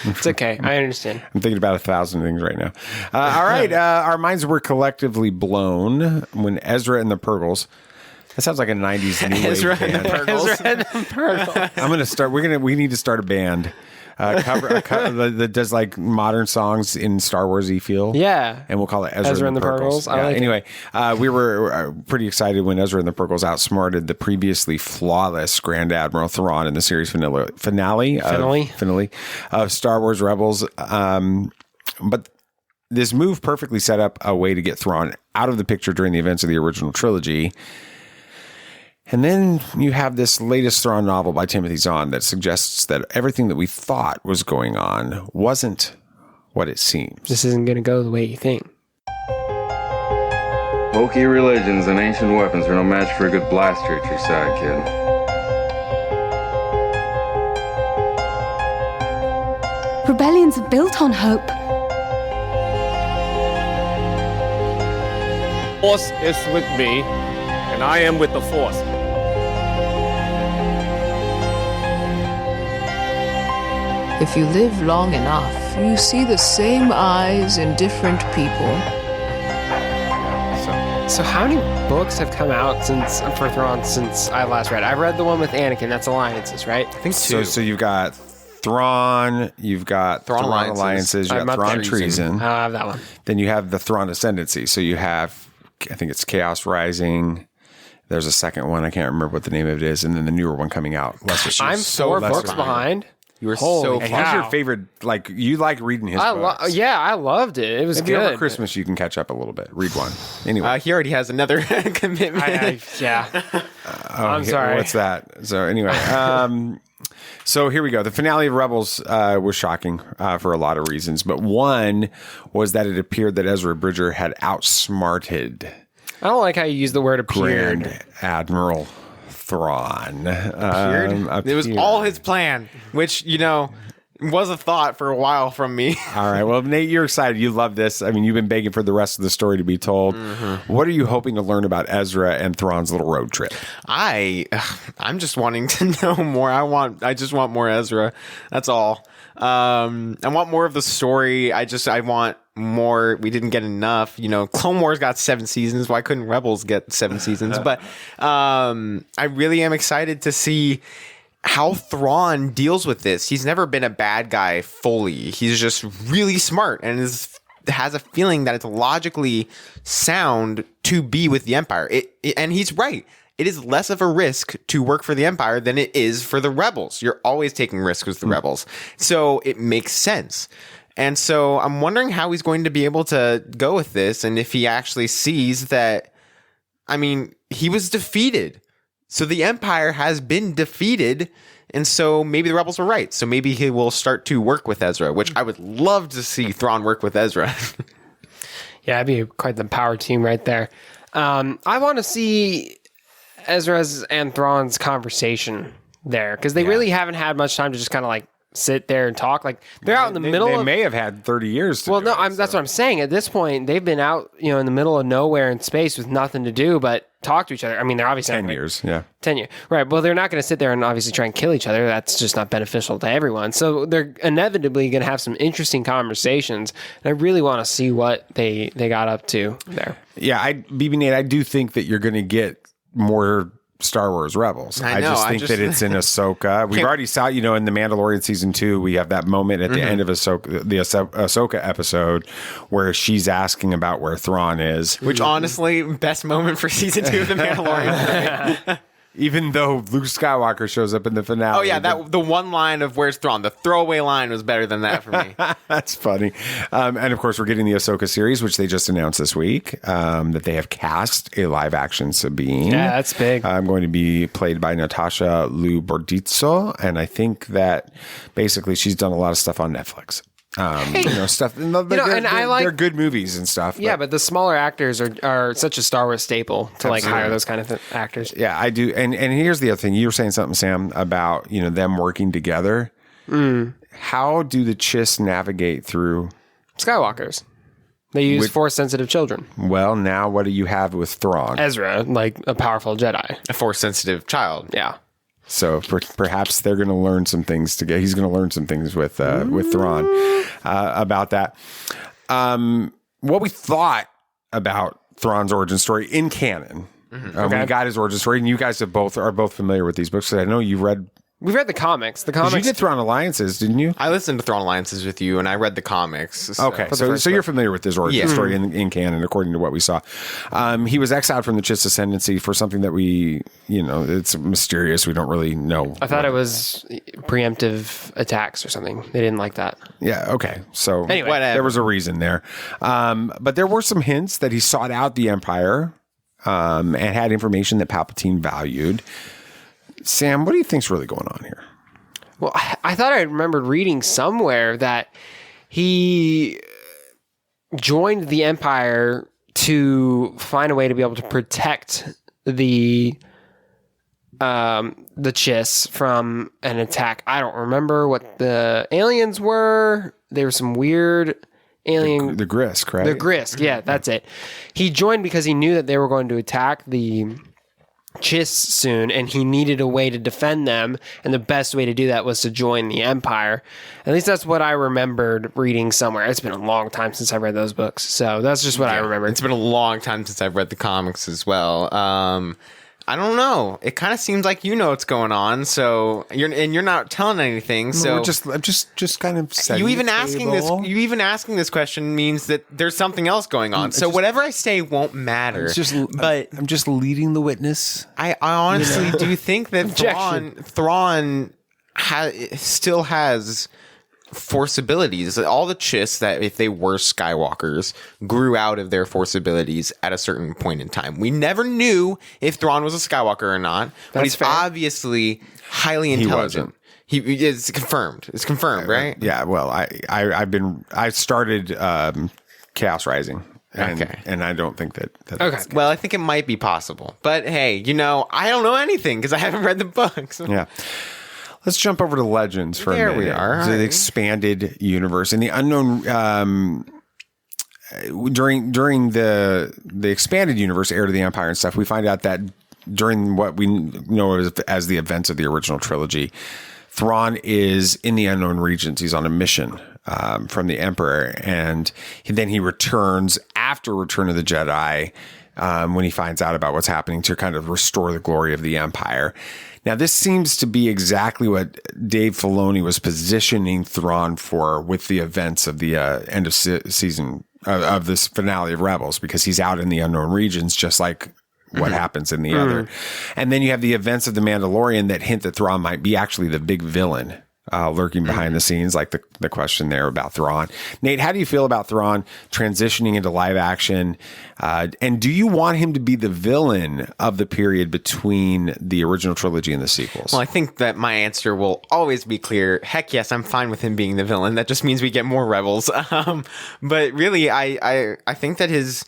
It's okay. I understand. I'm thinking about 1,000 things right now. All right. Our minds were collectively blown when Ezra and the Purgles That sounds like a 90s new Ezra wave and the band. Purgles. We need to start a band. That does like modern songs in Star Wars-y feel. Yeah. And we'll call it Ezra and the Purgles. I like anyway, we were pretty excited when Ezra and the Purgles outsmarted the previously flawless Grand Admiral Thrawn in the series finale of Star Wars Rebels. But this move perfectly set up a way to get Thrawn out of the picture during the events of the original trilogy. And then you have this latest Thrawn novel by Timothy Zahn that suggests that everything that we thought was going on wasn't what it seems. This isn't going to go the way you think. Hokey religions and ancient weapons are no match for a good blaster at your side, kid. Rebellions are built on hope. Force is with me, and I am with the Force. If you live long enough, you see the same eyes in different people. So how many books have come out for Thrawn since I last read? I read the one with Anakin. That's Alliances, right? I think two. So you've got Thrawn, you've got Thrawn Alliances, you got Thrawn Treason. I have that one. Then you have the Thrawn Ascendancy. So you have, I think it's Chaos Rising. There's a second one. I can't remember what the name of it is. And then the newer one coming out. I'm 4 books behind. You were so fun. Who's your favorite? Like, you like reading his books. I loved it. It was Maybe good. over Christmas, you can catch up a little bit. Read one. Anyway. He already has another commitment. I'm sorry. What's that? So anyway, so here we go. The finale of Rebels was shocking for a lot of reasons, but one was that it appeared that Ezra Bridger had outsmarted. I don't like how you use the word appeared. Grand Admiral Thrawn. It was all his plan, which, was a thought for a while from me. All right. Well, Nate, you're excited. You love this. I mean, you've been begging for the rest of the story to be told. Mm-hmm. What are you hoping to learn about Ezra and Thrawn's little road trip? I'm just wanting to know more. I just want more Ezra. That's all. I want more of the story. I want more. We didn't get enough. Clone Wars got 7 seasons. Why couldn't Rebels get 7 seasons? But I really am excited to see how Thrawn deals with this. He's never been a bad guy fully. He's just really smart and has a feeling that it's logically sound to be with the Empire. And he's right. It is less of a risk to work for the Empire than it is for the Rebels. You're always taking risks with the Rebels. So it makes sense. And so I'm wondering how he's going to be able to go with this, and if he actually sees that, he was defeated. So the Empire has been defeated, and so maybe the Rebels were right. So maybe he will start to work with Ezra, which I would love to see Thrawn work with Ezra. Yeah, it'd be quite the power team right there. I want to see Ezra's and Thrawn's conversation there, because they really haven't had much time to just kind of like sit there and talk. Like they're out in the middle. They may have had 30 years. That's what I'm saying. At this point, they've been out, in the middle of nowhere in space with nothing to do but talk to each other. They're obviously 10 years. Yeah, 10 years. Right. Well, they're not going to sit there and obviously try and kill each other. That's just not beneficial to everyone. So they're inevitably going to have some interesting conversations. And I really want to see what they got up to there. Yeah, BB Nate, I do think that you're going to get more Star Wars Rebels. I just think that it's in Ahsoka. We've already saw, in The Mandalorian season 2, we have that moment at the end of Ahsoka, the Ahsoka episode, where she's asking about where Thrawn is. Which honestly, best moment for season 2 of The Mandalorian. Even though Luke Skywalker shows up in the finale. Oh yeah, the one line of "Where's Thrawn?" The throwaway line was better than that for me. That's funny. And of course, we're getting the Ahsoka series, which they just announced this week, that they have cast a live action Sabine. Yeah, that's big. Going to be played by Natasha Liu Bordizzo, and I think that basically she's done a lot of stuff on Netflix. Stuff. They're good movies and stuff. Yeah, but the smaller actors are such a Star Wars staple to hire those kind of actors. Yeah, I do. And here's the other thing. You were saying something, Sam, about them working together. How do the Chiss navigate through Skywalkers? They use Force-sensitive children. Well, now what do you have with Thrawn? Ezra, like a powerful Jedi, a Force-sensitive child. Yeah. So perhaps they're going to learn some things together. He's going to learn some things with Thrawn about that. What we thought about Thrawn's origin story in canon We got his origin story, and you guys are both familiar with these books. I know you read. We've read the comics. The comics. You did Thrawn Alliances, didn't you? I listened to Thrawn Alliances with you, and I read the comics. Okay, so you're familiar with his origin story in canon, according to what we saw. He was exiled from the Chiss Ascendancy for something that it's mysterious. We don't really know. I thought it was preemptive attacks or something. They didn't like that. Yeah, okay. So anyway, there was a reason there. But there were some hints that he sought out the Empire and had information that Palpatine valued. Sam, what do you think's really going on here? Well, I thought I remembered reading somewhere that he joined the Empire to find a way to be able to protect the Chiss from an attack. I don't remember what the aliens were. There were some weird alien... The Grisk, right? The Grisk, yeah, that's it. He joined because he knew that they were going to attack the Chiss soon, and he needed a way to defend them, and the best way to do that was to join the Empire. At least that's what I remembered reading somewhere. It's been a long time since I read those books, so that's just what I remember. It's been a long time since I've read the comics as well. I don't know. It kind of seems like you know what's going on, so you're not telling anything. So I'm just kind of setting you even the asking table. this. You even asking this question means that there's something else going on. So whatever I say won't matter. But I'm just leading the witness. I honestly do think that Thrawn still has Force abilities. All the Chiss that, if they were Skywalkers, grew out of their Force abilities at a certain point in time. We never knew if Thrawn was a Skywalker or not, but he's obviously highly intelligent. It's confirmed. It's confirmed, right? Yeah. Well, I started Chaos Rising. And I don't think that okay. Well, I think it might be possible. But hey, I don't know anything because I haven't read the books. Yeah. Let's jump over to Legends for a minute. There we are. So the expanded universe and the unknown. During the expanded universe, Heir to the Empire and stuff, we find out that during what we know as the events of the original trilogy, Thrawn is in the unknown regions. He's on a mission from the Emperor, and then he returns after Return of the Jedi when he finds out about what's happening to kind of restore the glory of the Empire. Now, this seems to be exactly what Dave Filoni was positioning Thrawn for with the events of the end of season of this finale of Rebels, because he's out in the unknown regions, just like what happens in the other. And then you have the events of The Mandalorian that hint that Thrawn might be actually the big villain lurking behind the scenes, like the question there about Thrawn. Nate, how do you feel about Thrawn transitioning into live action? And do you want him to be the villain of the period between the original trilogy and the sequels? Well, I think that my answer will always be clear. Heck yes, I'm fine with him being the villain. That just means we get more Rebels. But really, I think that his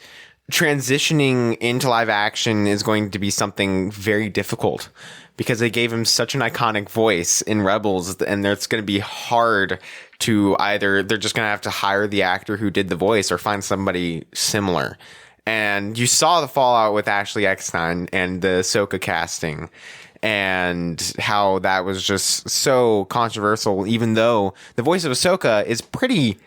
transitioning into live action is going to be something very difficult, because they gave him such an iconic voice in Rebels, and it's going to be hard to either, they're just going to have to hire the actor who did the voice or find somebody similar. And you saw the fallout with Ashley Eckstein and the Ahsoka casting, and how that was just so controversial, even though the voice of Ahsoka is pretty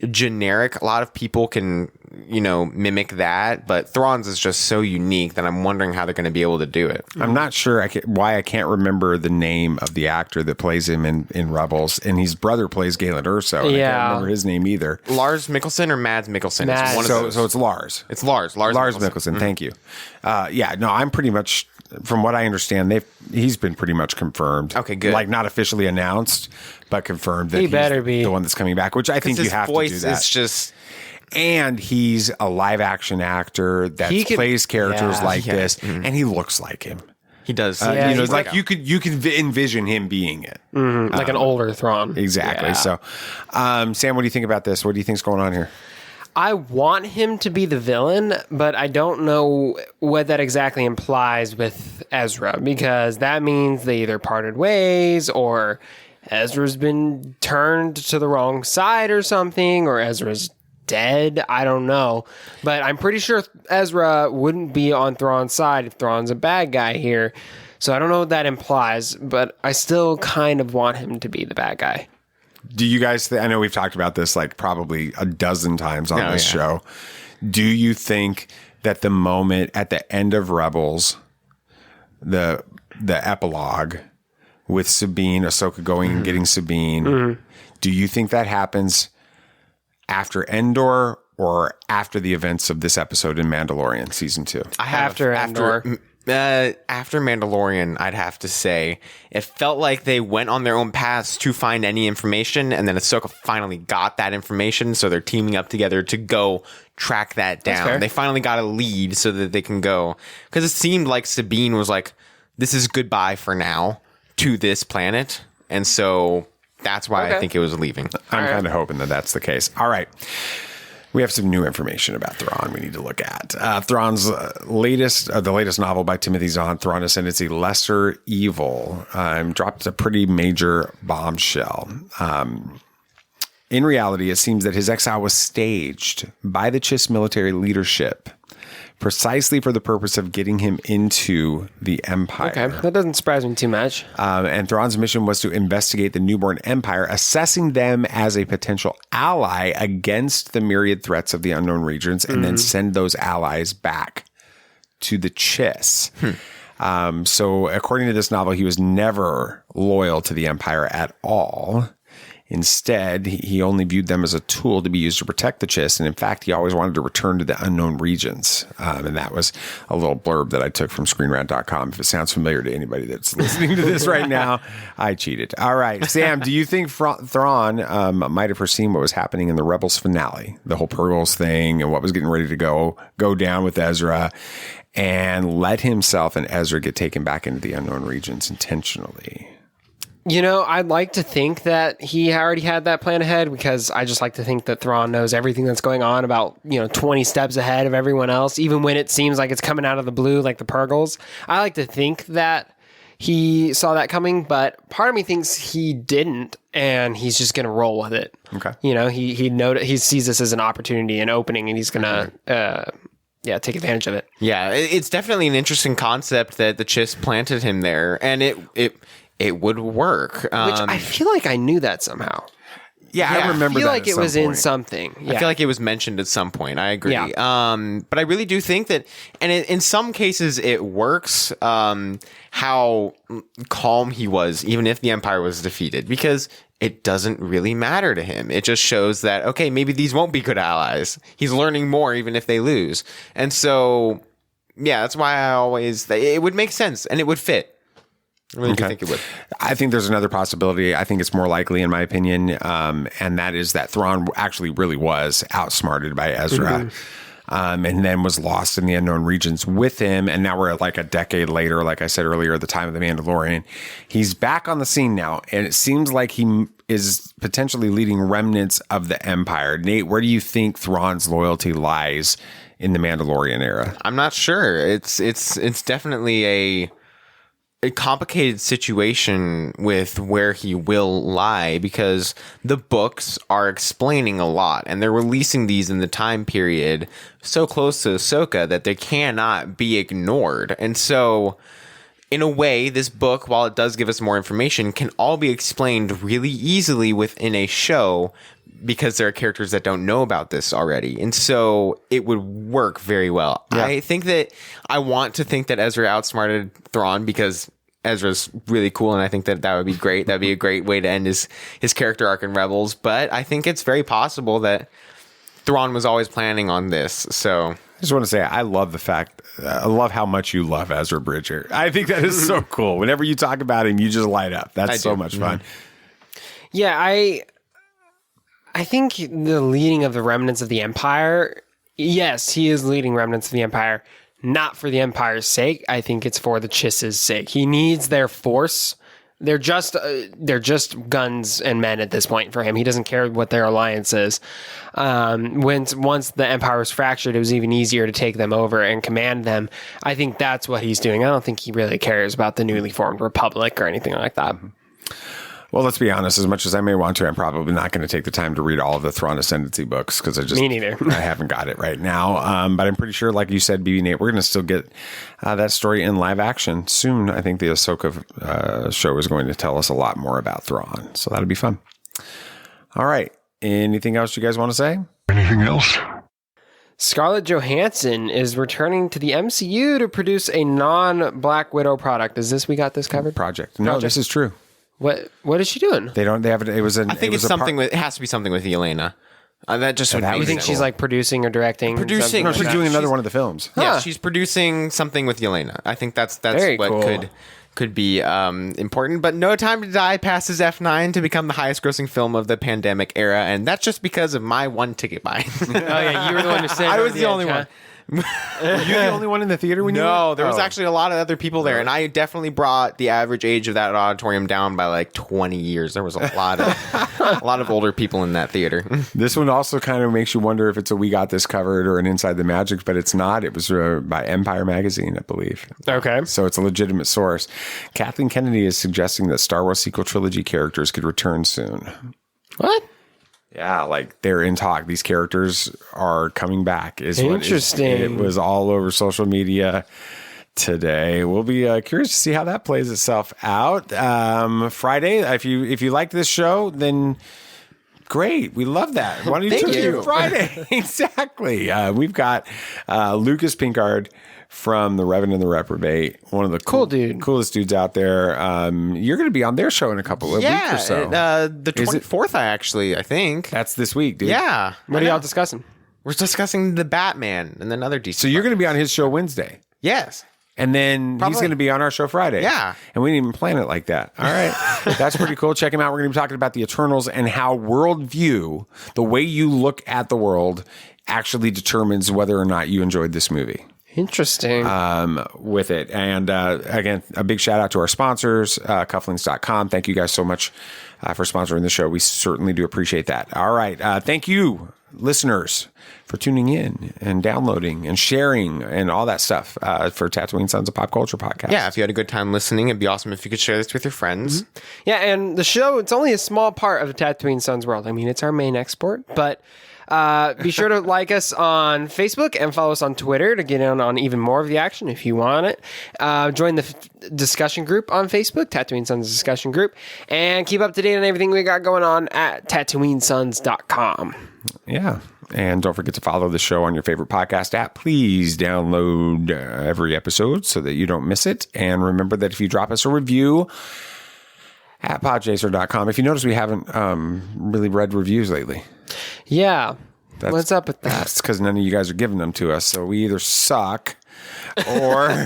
generic. A lot of people can, mimic that, but Thrawn's is just so unique that I'm wondering how they're going to be able to do it. I'm not sure why I can't remember the name of the actor that plays him in Rebels, and his brother plays Galen Erso. And I can't remember his name either. Lars Mikkelsen or Mads Mikkelsen? It's one of those. So it's Lars. It's Lars. Lars Mikkelsen. Thank you. I'm pretty much, from what I understand, he's been pretty much confirmed. Okay, good. Like, not officially announced, but confirmed that he better be the one that's coming back, which I think you have to do that. His voice is just... And he's a live action actor that plays characters like this, and he looks like him. He does. Like you could envision him being it, like an older Thrawn. Exactly. Yeah. So, Sam, what do you think about this? What do you think's going on here? I want him to be the villain, but I don't know what that exactly implies with Ezra, because that means they either parted ways, or Ezra's been turned to the wrong side or something, or Ezra's dead. I don't know, but I'm pretty sure Ezra wouldn't be on Thrawn's side if Thrawn's a bad guy here. So I don't know what that implies, but I still kind of want him to be the bad guy. Do you guys I know we've talked about this like probably a dozen times on this show. Do you think that the moment at the end of Rebels, the epilogue with Sabine, Ahsoka going and getting Sabine, do you think that happens after Endor or after the events of this episode in Mandalorian season 2? After Endor. After Mandalorian, I'd have to say it felt like they went on their own paths to find any information, and then Ahsoka finally got that information, so they're teaming up together to go track that down. They finally got a lead so that they can go, because it seemed like Sabine was like, this is goodbye for now to this planet, and so that's why I think it was leaving. I'm kind of hoping that that's the case. All right. We have some new information about Thrawn we need to look at. Thrawn's the latest novel by Timothy Zahn, Thrawn Ascendancy, Lesser Evil, dropped a pretty major bombshell. In reality, it seems that his exile was staged by the Chiss military leadership precisely for the purpose of getting him into the Empire. Okay, that doesn't surprise me too much. And Thrawn's mission was to investigate the newborn Empire, assessing them as a potential ally against the myriad threats of the unknown regions, and then send those allies back to the Chiss. So according to this novel, he was never loyal to the Empire at all. Instead, he only viewed them as a tool to be used to protect the Chiss. And in fact, he always wanted to return to the unknown regions. And that was a little blurb that I took from ScreenRant.com. If it sounds familiar to anybody that's listening to this right now, I cheated. All right. Sam, do you think Thrawn might have foreseen what was happening in the Rebels finale? The whole Purgles thing and what was getting ready to go down with Ezra, and let himself and Ezra get taken back into the unknown regions intentionally? You know, I'd like to think that he already had that plan ahead, because I just like to think that Thrawn knows everything that's going on about, 20 steps ahead of everyone else, even when it seems like it's coming out of the blue, like the Purgles. I like to think that he saw that coming, but part of me thinks he didn't, and he's just going to roll with it. Okay. He sees this as an opportunity, an opening, and he's going to, take advantage of it. Yeah, it's definitely an interesting concept that the Chiss planted him there, and it would work. Which I feel like I knew that somehow. Yeah, I remember that. I feel like it was in something. Yeah. I feel like it was mentioned at some point. I agree. Yeah. But I really do think that, and in some cases it works, how calm he was, even if the Empire was defeated, because it doesn't really matter to him. It just shows that, okay, maybe these won't be good allies. He's learning more even if they lose. And so, yeah, that's why it would make sense and it would fit. I really do think it would. I think there's another possibility. I think it's more likely, in my opinion, and that is that Thrawn actually really was outsmarted by Ezra, and then was lost in the unknown regions with him. And now we're like a decade later, like I said earlier, at the time of The Mandalorian. He's back on the scene now, and it seems like he is potentially leading remnants of the Empire. Nate, where do you think Thrawn's loyalty lies in the Mandalorian era? I'm not sure. It's definitely a complicated situation with where he will lie, because the books are explaining a lot, and they're releasing these in the time period so close to Ahsoka that they cannot be ignored. And so, in a way, this book, while it does give us more information, can all be explained really easily within a show, because there are characters that don't know about this already. And so it would work very well. Yeah. I want to think that Ezra outsmarted Thrawn, because Ezra's really cool, and I think that would be great. That'd be a great way to end his character arc in Rebels. But I think it's very possible that Thrawn was always planning on this. So I just want to say, I love how much you love Ezra Bridger. I think that is so cool. Whenever you talk about him, you just light up. That's so much fun. Yeah, I think the leading of the remnants of the Empire, yes, he is leading remnants of the Empire, not for the Empire's sake. I think it's for the Chiss's sake. He needs their force. They're just guns and men at this point for him. He doesn't care what their alliance is. Once the Empire was fractured, it was even easier to take them over and command them. I think that's what he's doing. I don't think he really cares about the newly formed Republic or anything like that. Well, let's be honest. As much as I may want to, I'm probably not going to take the time to read all of the Thrawn Ascendancy books, because Me neither. I haven't got it right now. But I'm pretty sure, like you said, BB Nate, we're going to still get that story in live action soon. I think the Ahsoka show is going to tell us a lot more about Thrawn, so that'll be fun. All right. Anything else you guys want to say? Anything else? Scarlett Johansson is returning to the MCU to produce a non-Black Widow product. Is this we got this covered? Project. No, this is true. What is she doing? They have it. It was I think it's something with. It has to be something with Yelena. That just would. You think she's like producing or directing? Producing. No, she's doing another one of the films. Yeah, she's producing something with Yelena. I think that's Very what cool. could be important. But No Time to Die passes F9 to become the highest grossing film of the pandemic era, and that's just because of my one ticket buy. Oh yeah, you were the one who said I was the only one. Were you the only one in the theater when you were? There was actually a lot of other people there, and I definitely brought the average age of that auditorium down by like 20 years. There was a lot of older people in that theater. This one also kind of makes you wonder if it's a We Got This Covered or an Inside the Magic, but it's not. It was by Empire Magazine, I believe. Okay. So it's a legitimate source. Kathleen Kennedy is suggesting that Star Wars sequel trilogy characters could return soon. What? Yeah, like they're in talk. These characters are coming back. Interesting. It was all over social media today. We'll be curious to see how that plays itself out. Friday, if you liked this show, then great. We love that. Why don't you tune in Friday? Exactly. We've got Lucas Pinkard from The Revenant and the Reprobate, one of the coolest dudes out there. You're going to be on their show in a couple of weeks or so. The 24th, I think. That's this week, dude. Yeah. What are y'all discussing? We're discussing the Batman and then other DC. So you're going to be on his show Wednesday. Yes. And then he's going to be on our show Friday. Yeah. And we didn't even plan it like that. All right. That's pretty cool. Check him out. We're going to be talking about the Eternals and how worldview, the way you look at the world, actually determines whether or not you enjoyed this movie. Interesting. With it. And again, a big shout out to our sponsors, cufflinks.com. Thank you guys so much for sponsoring the show. We certainly do appreciate that. All right. Thank you, listeners, for tuning in and downloading and sharing and all that stuff for Tatooine Sons of Pop Culture podcast. Yeah, if you had a good time listening, it'd be awesome if you could share this with your friends. Mm-hmm. Yeah, and the show, it's only a small part of the Tatooine Sons world. I mean, it's our main export, but be sure to like us on Facebook and follow us on Twitter to get in on even more of the action if you want it. Join the discussion group on Facebook, Tatooine Sons discussion group, and keep up to date on everything we got going on at TatooineSons.com. Yeah. And don't forget to follow the show on your favorite podcast app. Please download every episode so that you don't miss it. And remember that if you drop us a review at podchaser.com, if you notice we haven't really read reviews lately. Yeah. What's up with that? That's because none of you guys are giving them to us. So we either suck or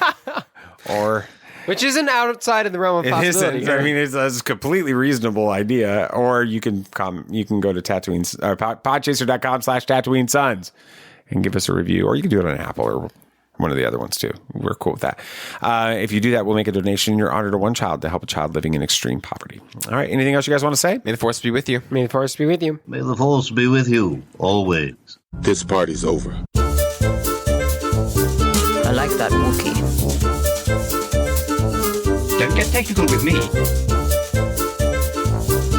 which isn't outside of the realm of possibility. I mean, it's a completely reasonable idea. Or you can go to podchaser.com/Tatooine Sons and give us a review. Or you can do it on Apple or one of the other ones too. We're cool with that. If you do that, we'll make a donation in your honor to one child to help a child living in extreme poverty. All right. Anything else you guys want to say? May the force be with you. May the force be with you. May the force be with you always. This party's over. I like that Wookiee. Don't get technical with me.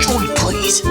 Joy, please.